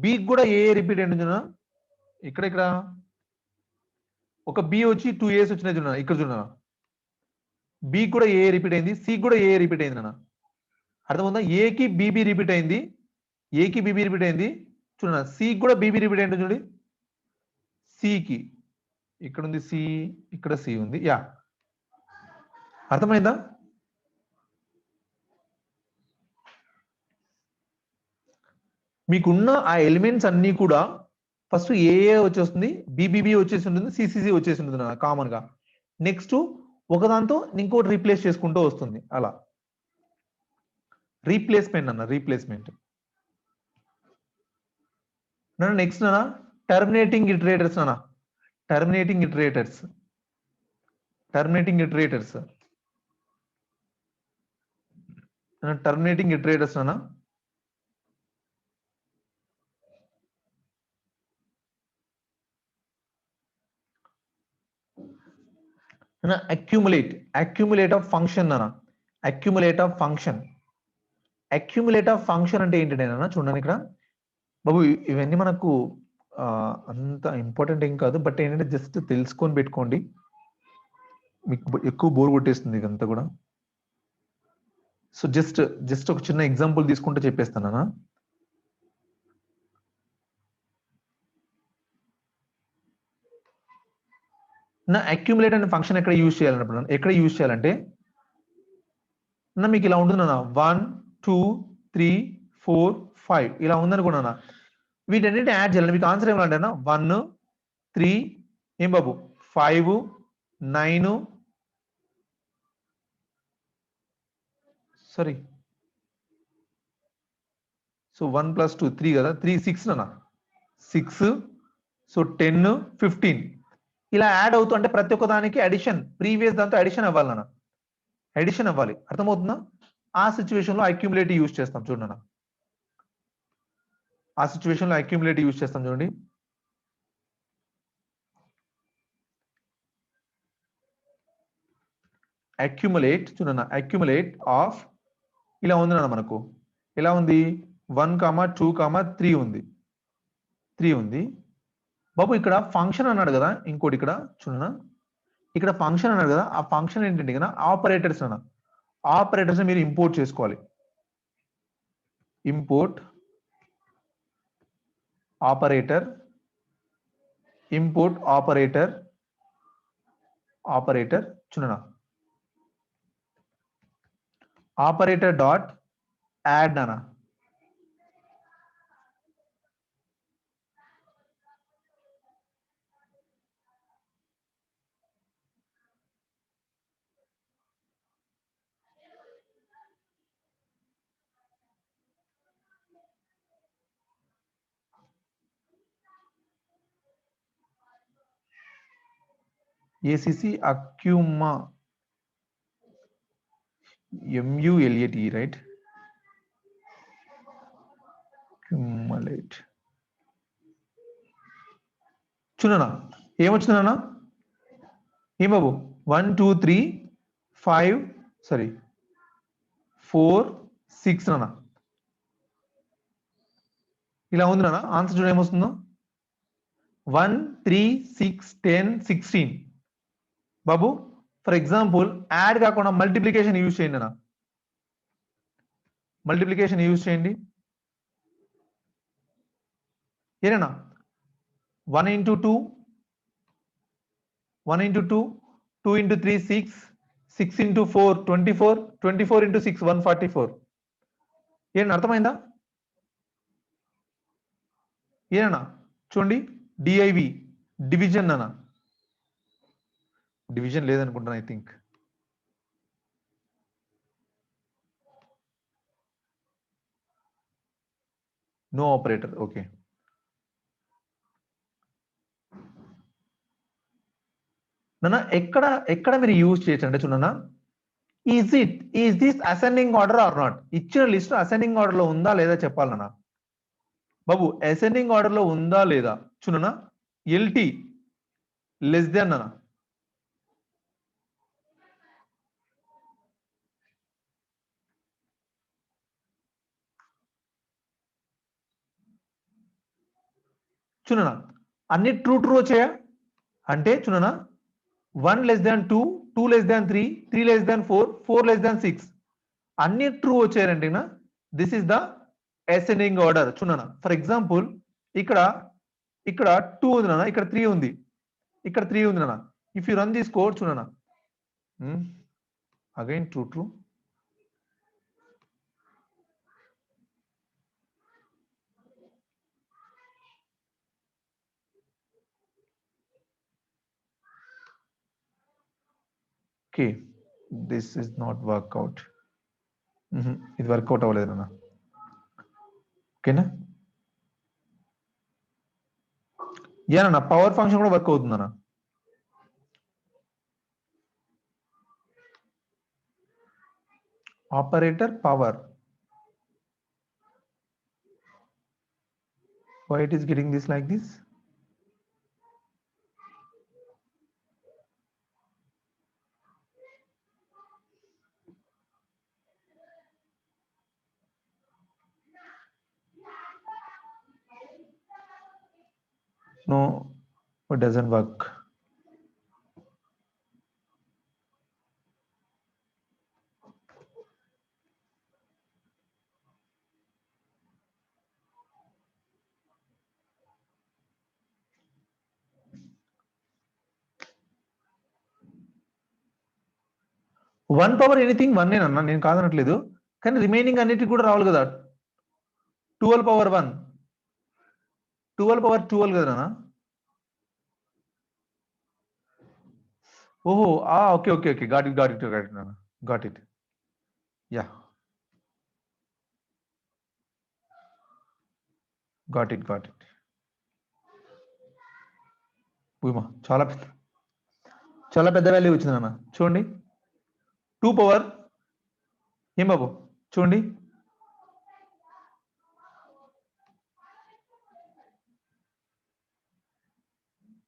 బి కూడా ఏ రిపీట్ అయింది చూడనా. ఇక్కడ ఒక బి వచ్చి 2 ఏస్ వచ్చినాయి చూడనా, ఇక్కడ చూడనా, బి కూడా ఏ రిపీట్ అయింది, సి కూడా ఏ రిపీట్ అయింది నాన్న. అర్థమవుతుందా? ఏకి బీబీ రిపీట్ అయింది, ఏకి బీబీ రిపీట్ అయింది చూడనా, సి కూడా బీబీ రిపీట్ అయింది చూడండి. సికి ఇక్కడ ఉంది సి, ఇక్కడ సి ఉంది. యా అర్థమైందా? మీకున్న ఆ ఎలిమెంట్స్ అన్ని కూడా ఫస్ట్ ఏఏ వచ్చేస్తుంది, బీబీబీ వచ్చేసి ఉంటుంది, సిసిసి వచ్చేసి ఉంటుంది కామన్ గా. నెక్స్ట్ ఒకదాంతో ఇంకోటి రీప్లేస్ చేసుకుంటూ వస్తుంది అలా. రీప్లేస్మెంట్ అన్న, రీప్లేస్మెంట్. నెక్స్ట్ అన్న టర్మినేటింగ్ ఇటరేటర్స్ అన్న, terminating iterators, terminating iterators, terminating iterators అన్న. అక్యుములేట్, అక్యుములేట్ ఆఫ్ ఫంక్షన్ అన్న, accumulate of function. Accumulate of function అంటే ఏంటంటే అన్న చూడండి ఇక్కడ బాబు, ఇవన్నీ మనకు అంత ఇంపార్టెంట్ ఏం కాదు, బట్ ఏంటంటే జస్ట్ తెలుసుకొని పెట్టుకోండి, మీకు ఎక్కువ బోర్ కొట్టేస్తుంది ఇదంతా కూడా. సో జస్ట్ ఒక చిన్న ఎగ్జాంపుల్ తీసుకుంటే చెప్పేస్తానా. నా అక్యుములేట్ అనే ఫంక్షన్ ఎక్కడ యూజ్ చేయాలన్నప్పుడు, ఎక్కడ యూజ్ చేయాలంటే మీకు ఇలా ఉంటుంది అన్న, 1 2 3 4 5 ఇలా ఉందనుకున్నా, వీటన్నిటిని యాడ్ చేయాలి. మీకు ఆన్సర్ ఏమంటే 1 3 ఏం బాబు 5 9 సారీ సో 1 + 2 3 కదా, 3 6 అన్న, 6 సో 10 15 ఇలా యాడ్ అవుతూ, అంటే ప్రతి ఒక్క దానికి అడిషన్, ప్రీవియస్ దాంతో అడిషన్ అవ్వాలన్న, అడిషన్ అవ్వాలి. అర్థమవుతుందా? ఆ సిచ్యువేషన్ లో అక్యుములేట్ యూజ్ చేస్తాం చూడన్న, ఆ సిచ్యువేషన్ లో అక్యుములేట్ యూజ్ చేస్తాం చూడండి. అక్యుములేట్ చూడన్న, అక్యుములేట్ ఆఫ్ ఇలా ఉంది నాన్న, మనకు ఎలా ఉంది 1 2 3 ఉంది, 3 ఉంది బాబు. ఇక్కడ ఫంక్షన్ అన్నాడు కదా, ఇంకోటి ఇక్కడ చూడన్న, ఇక్కడ ఫంక్షన్ అన్నాడు కదా, ఆ ఫంక్షన్ ఏంటంటే కదా ఆపరేటర్స్ అన్న, ఆపరేటర్స్ మీరు ఇంపోర్ట్ చేసుకోవాలి. Import operator, import operator, operator చూడన్న, ఆపరేటర్ డాట్ యాడ్ అన్న, ACC accuma MULAT, right? Accumulate. చూడనా ఏమొచ్చిందన్నా ఏం బాబు 1 2 3 5 సారీ 4 6 నాన్న ఇలా ఉంది నాన్న ఆన్సర్ చూడ ఏమొస్తుందో 1 3 6 10 16 బాబు ఫర్ ఎగ్జాంపుల్ యాడ్ కాకుండా మల్టిప్లికేషన్ యూజ్ చేయండి అన్న మల్టిప్లికేషన్ యూజ్ చేయండి ఏనా 1 into 2 1 into 2 2 into 3 6 6 into 4 24 24 into 6 144 ఏనా అర్థమైందా ఏనా చూడండి డిఐవి డివిజన్ అన్న డివిజన్ లేదనుకుంటాను I think no operator okay నాన్న ఎక్కడ మీరు యూజ్ చేయొచ్చు అంటే చూడన్నా is this ascending order or not ఇచ్చిన లిస్ట్ అసెండింగ్ ఆర్డర్ లో ఉందా లేదా చెప్పాలన్నా బాబు అసెండింగ్ ఆర్డర్ లో ఉందా లేదా చూడన్నా ఎల్టీ లెస్ దెన్ అన్న చూడన్నా అన్ని ట్రూ వచ్చాయా అంటే చూడన్నా 1 less than 2 2 less than 3 3 less than 4 4 less than 6 అన్ని ట్రూ వచ్చాయంటే this is the ascending order చూడన్నా ఫర్ ఎగ్జాంపుల్ ఇక్కడ 2 ఉంది నాన్న ఇక్కడ 3 ఉంది ఇక్కడ 3 ఉంది నాన్న if you run this code చూడన్నా again true okay this is not work out ఇది వర్కౌట్ అవ్వలేదు నాన్న ఓకేనా ఏనన్నా పవర్ ఫంక్షన్ కూడా వర్క్ అవుతుందన్నా operator power why it is getting this like this no it doesn't work one power anything one నేనన్నా నేను కాదనట్లేదు కానీ రిమైనింగ్ అన్నిటికి కూడా రావాలి కదా 12 పవర్ 1 12 పవర్ 12 కదా నాన్న ఓహో okay okay okay got it నాన్న గాట్ ఇట్ యా గాట్ ఇట్ ఊమా చాలా పెద్ద వాల్యూ వచ్చింది నాన్న చూడండి 2 పవర్ ఏం బాబు చూడండి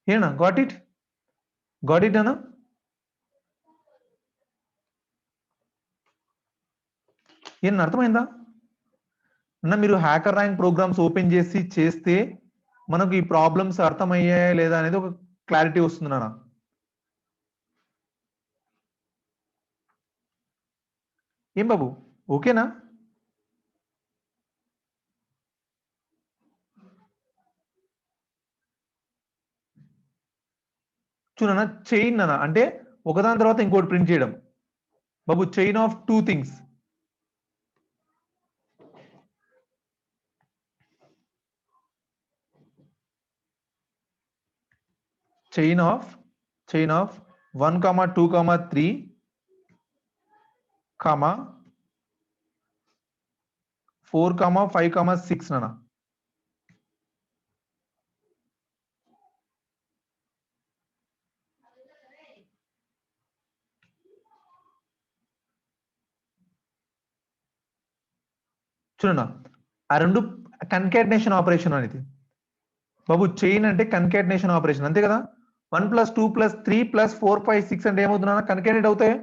ఏనా గాట్ ఇట్ అన్నా ఏం అర్థమైందా అన్న మీరు హ్యాకర్ ర్యాంక్ ప్రోగ్రామ్స్ ఓపెన్ చేసి చేస్తే మనకు ఈ ప్రాబ్లమ్స్ అర్థమయ్యాయా లేదా అనేది ఒక క్లారిటీ వస్తుంది నాన్న ఏం బాబు ఓకేనా చూడన్నా చైన్ అన్న అంటే ఒకదాని తర్వాత ఇంకోటి ప్రింట్ చేయడం బాబు chain of 2 things chain of 1 comma 2 comma 3 comma 4 comma 5 comma 6 nana చూడన్నా ఆ రెండు కన్కాటినేషన్ ఆపరేషన్ అనేది బాబు. చైన్ అంటే కన్కాటినేషన్ ఆపరేషన్ అంతే కదా. 1 + 2 + 3 + 4 5 6 అంటే ఏమవుతుందా, కన్కాటినేట్ అవుతాయి.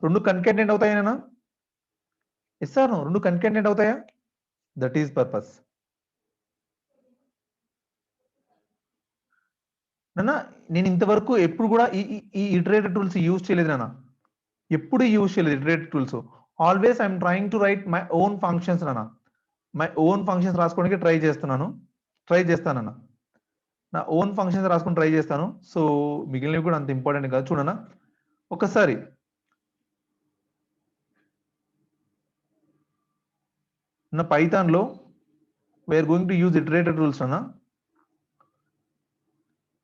రెండు కన్కాటినేట్ అవుతాయేనా? Yes or no? రెండు కన్కాటినేట్ అవుతాయా? That is purpose. నాన్న నేను ఇంతవరకు ఎప్పుడు కూడా ఈ ఇటరేటివ్ టూల్స్ యూజ్ చేయలేదు నాన్న. ఎప్పుడు యూజ్ చేయలేదు iterative tools. Always I'm trying to write my own functions నాన్న. మై ఓన్ ఫంక్షన్స్ రాసుకోవడానికి ట్రై చేస్తానన్న. నా ఓన్ ఫంక్షన్స్ రాసుకొని ట్రై చేస్తాను. సో మిగిలినవి కూడా అంత ఇంపార్టెంట్ కాదు. చూడన్నా ఒకసారి నా పైథాన్ లో we're going to use iterative tools అన్న.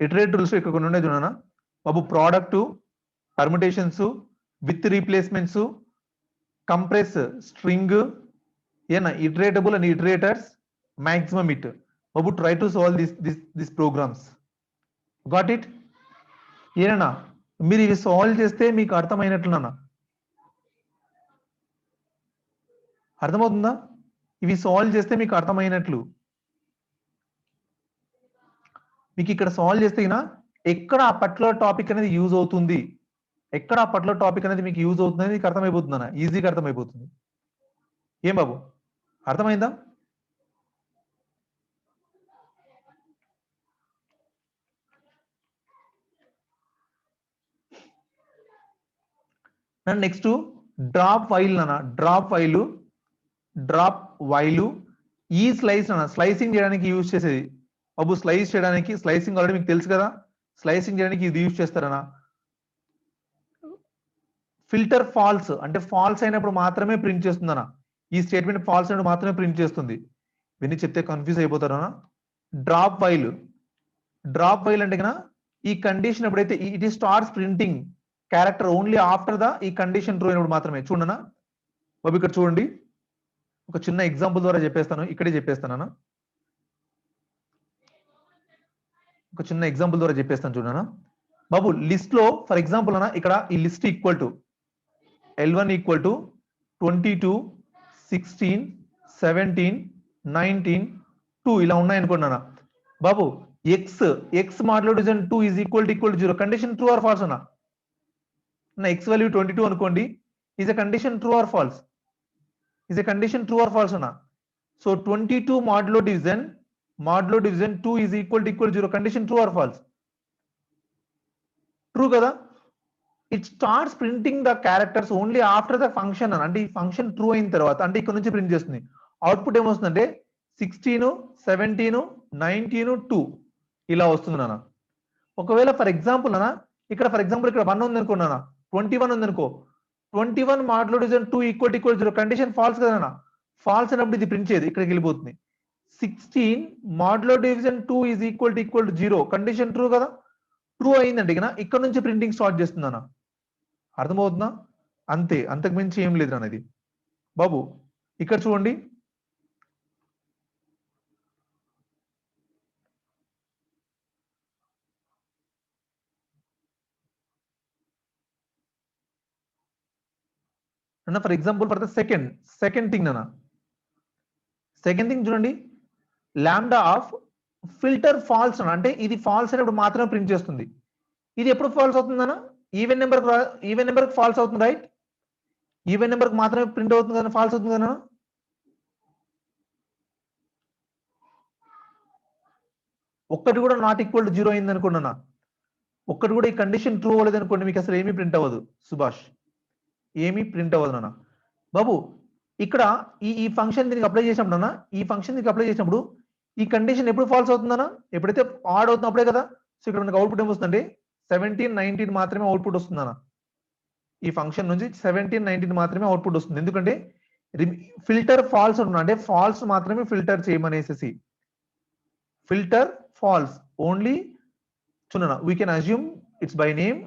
ఇటరేటివ్ టూల్స్ ఇక్కడ కొన్ని ఉన్నాయి చూడన్నా బాబు. Product, permutations, with replacements, compress, string, ఏనా iterable and iterators, maximum it. బాబు try to solve this programs. Got it? ఏనా మీరు ఇవి సాల్వ్ చేస్తే మీకు అర్థమైనట్లున్నా? అర్థమవుతుందా? ఇవి సాల్వ్ చేస్తే మీకు అర్థమైనట్లు. మీకు ఇక్కడ సాల్వ్ చేస్తే ఎక్కడ ఆ పర్టికులర్ టాపిక్ అనేది యూజ్ అవుతుంది, ఎక్కడ ఆ పర్టికులర్ టాపిక్ అనేది మీకు యూజ్ అవుతుంది అనేది మీకు అర్థమైపోతుందన్న. ఈజీగా అర్థమైపోతుంది. ఏం బాబు అర్థమైందా? నెక్స్ట్ డ్రాప్ వైల్ అన్న. డ్రాప్ వైలు ఈ స్లైస్ అన్న స్లైసింగ్ చేయడానికి యూజ్ చేసేది బాబు. స్లైస్ చేయడానికి, స్లైసింగ్ ఆల్రెడీ మీకు తెలుసు కదా. స్లైసింగ్ చేయడానికి ఇది యూజ్ చేస్తారన్నా. ఫిల్టర్ ఫాల్స్ అంటే ఫాల్స్ అయినప్పుడు మాత్రమే ప్రింట్ చేస్తుందన్న. ఈ స్టేట్మెంట్ ఫాల్స్ అయినప్పుడు మాత్రమే ప్రింట్ చేస్తుంది. విని చెప్తే కన్ఫ్యూజ్ అయిపోతారన్నా. డ్రాప్ వైల్ అంటే కన్నా ఈ కండిషన్ ఎప్పుడైతే ఇట్ ఈ starts printing character only after the ఈ కండిషన్ ట్రూ అయినప్పుడు మాత్రమే. చూడన్నా బాబు ఇక్కడ చూడండి, ఒక చిన్న ఎగ్జాంపుల్ ద్వారా చెప్పేస్తాను. ఇక్కడే చెప్పేస్తాను. ఒక చిన్న ఎగ్జాంపుల్ ద్వారా చెప్పేస్తాను చూడన్నా బాబు. లిస్ట్ లో ఫర్ ఎగ్జాంపుల్ అన్న ఇక్కడ ఈ list equal to L1 equal to 22, 16, 17, 19, 2 ఇలా ఉన్నాయి అనుకున్నానా బాబు. X modulo division 2 is equal to 0. Condition true or false అన్న. నా ఎక్స్ వాల్యూ 22 అనుకోండి. Is a condition true or false? Is a condition true or false అన్న. So 22 modulo division 2 is equal to 0. Condition true or falls? True కదా. It starts printing the characters only after the function అని. అంటే ఈ function true అయిన తర్వాత అంటే ఇక్కడ నుంచి ప్రింట్ చేస్తుంది. అవుట్పుట్ ఏమొస్తుందంటే 16, 17, 19, 2 ఇలా వస్తుంది నాన్న. ఒకవేళ ఫర్ ఎగ్జాంపుల్ అన్న ఇక్కడ 1 ఉంది అనుకున్నానా, 21 ఉంది అనుకో. 21 modulo division 2 equal to 0. Condition false కదా. ఫాల్స్ అయినప్పుడు ఇది ప్రింట్ చేయదు, ఇక్కడికి వెళ్ళిపోతుంది. 16 modulo division 2 is equal to 0. Condition true కదా. ట్రూ అయిందండి ఇక్కడ నుంచి ప్రింటింగ్ స్టార్ట్ చేస్తుందన్న. అర్థమవుతుందా? అంతే, అంతకు మించి ఏం లేదు అనేది బాబు. ఇక్కడ చూడండి అన్న. For example for the second thing అన్న. సెకండ్ థింగ్ చూడండి, లాంబ్డా ఆఫ్ ఫిల్టర్ ఫాల్స్ అన్న. అంటే ఇది ఫాల్స్ అయినప్పుడు మాత్రమే ప్రింట్ చేస్తుంది. ఇది ఎప్పుడు ఫాల్స్ అవుతుందన్న? ఈవెన్ నెంబర్ ఫాల్స్ అవుతుంది, రైట్? ఈవెన్ నెంబర్ మాత్రమే ప్రింట్ అవుతుంది కదా, ఫాల్స్ అవుతుంది కదా. ఒక్కటి కూడా నాట్ ఈక్వల్ టు 0 అయింది అనుకున్నా, ఒక్కటి కూడా ఈ కండిషన్ ట్రూ అవ్వలేదు అనుకోండి, మీకు అసలు ఏమీ ప్రింట్ అవ్వదు సుభాష్, ఏమీ ప్రింట్ అవ్వదు నాన్న. బాబు ఇక్కడ ఈ ఫంక్షన్ దీనికి అప్లై చేసినప్పుడు అన్న, ఈ ఫంక్షన్ దీనికి అప్లై చేసినప్పుడు ఈ కండిషన్ ఎప్పుడు ఫాల్స్ అవుతుందన్నా? ఎప్పుడైతే ఆడ్ అవుతుంది అప్పుడే కదా. సో ఇక్కడ మనకి అవుట్పుట్ ఏమొస్తుందంటే 17, 19 మాత్రమే అవుట్పుట్ వస్తుందన్న. ఈ ఫంక్షన్ నుంచి 17, 19 మాత్రమే అవుట్పుట్ వస్తుంది. ఎందుకంటే ఫిల్టర్ ఫాల్స్ ఉంటున్నా, అంటే ఫాల్స్ మాత్రమే ఫిల్టర్ చేయమనేసి. Filter false only. చూడన్నా, we can assume it's by name.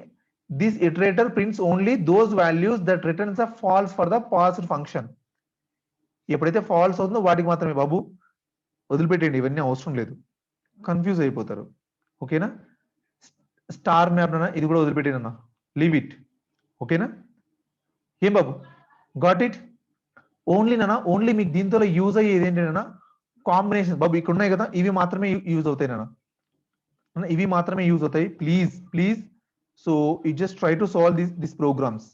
This iterator prints only those values that returns a false for the passed function. ఎప్పుడైతే ఫాల్స్ అవుతుందో వాటికి మాత్రమే బాబు. వదిలిపెట్టండి, ఇవన్నీ అవసరం లేదు, కన్ఫ్యూజ్ అయిపోతారు. ఓకేనా. స్టార్ మ్యాప్ అన్న ఇది కూడా వదిలిపెట్టండి అన్న, లీవ్ ఇట్. ఓకేనా. ఏం బాబు, గాట్ ఇట్? ఓన్లీ నాన్న ఓన్లీ మీకు దీంతో యూజ్ అయ్యేది ఏంటంటే కాంబినేషన్ బాబు ఇక్కడ ఉన్నాయి కదా ఇవి మాత్రమే యూజ్ అవుతాయి నాన్న ఇవి మాత్రమే యూజ్ అవుతాయి please so you just try to solve this programs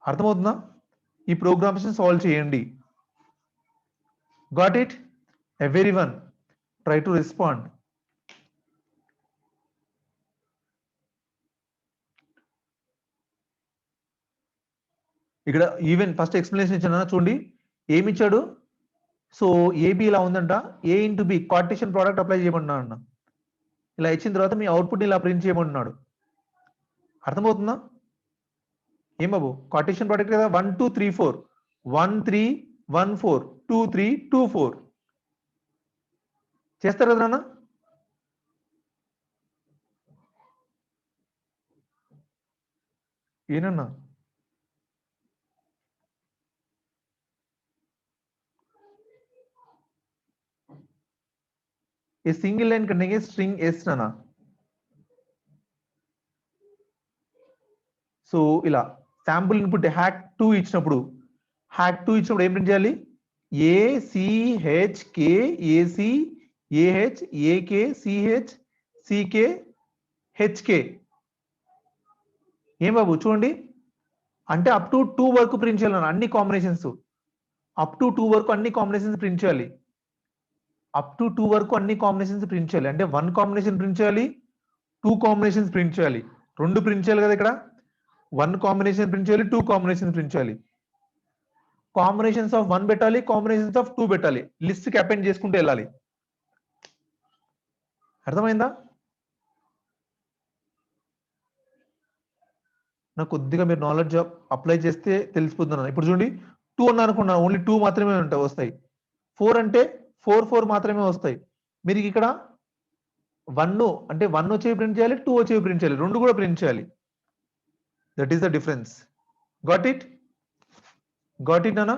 అర్థమవుతుందా ఈ ప్రోగ్రామ్స్ సాల్వ్ చేయండి got it everyone try to respond ఇక్కడ ఈవెన్ ఫస్ట్ ఎక్స్ప్లెనేషన్ ఇచ్చాను చూడండి ఏమి ఇచ్చాడు సో ఏబి ఇలా ఉందంట A into B cartesian product apply చేయమంటున్నాడు అన్న ఇలా ఇచ్చిన తర్వాత మీ అవుట్పుట్ ఇలా ప్రింట్ చేయమంటున్నాడు అర్థమవుతుందా ఏం బాబు కార్టేషియన్ ప్రోడక్ట్ కదా 1 2 3 4 1 3 1 4 2 3 2 4 చేస్తారు కదా నాన్న ఏనన్నా A single line containing a string S nana. So ఇలా sample input hack 2 ఇచ్చినప్పుడు hack 2 ఇచ్చినప్పుడు ఏం ప్రింట్ చేయాలి A C H K A C A H A K C H C K H K ఏం బాబు చూడండి అంటే అప్ టు 2 వరకు print చేయాలి అన్ని కాంబినేషన్స్ అప్ టు 2 వరకు అన్ని కాంబినేషన్స్ ప్రింట్ చేయాలి అప్ టు 2 వరకు అన్ని కాంబినేషన్స్ ప్రింట్ చేయాలి అంటే 1 కాంబినేషన్ ప్రింట్ చేయాలి 2 కాంబినేషన్స్ ప్రింట్ చేయాలి రెండు ప్రింట్ చేయాలి కదా ఇక్కడ 1 కాంబినేషన్ ప్రింట్ చేయాలి 2 కాంబినేషన్స్ ప్రింట్ చేయాలి కాంబినేషన్స్ ఆఫ్ 1 పెట్టాలి కాంబినేషన్స్ ఆఫ్ 2 పెట్టాలి లిస్ట్ కి అపెండ్ చేసుకుంటూ వెళ్ళాలి అర్థమైందా నాకు కొద్దిగా మీరు నాలెడ్జ్ అప్లై చేస్తే తెలిసిపోతున్నాను ఇప్పుడు చూడండి 2 అన్న అనుకున్నా ఓన్లీ 2 మాత్రమే ఉంటాయి వస్తాయి 4 అంటే 4 మాత్రమే వస్తాయి మీరు ఇక్కడ 1 అంటే 1 వచ్చేవి ప్రింట్ చేయాలి 2 వచ్చేవి ప్రింట్ చేయాలి రెండు కూడా ప్రింట్ చేయాలి that is the difference got it నానా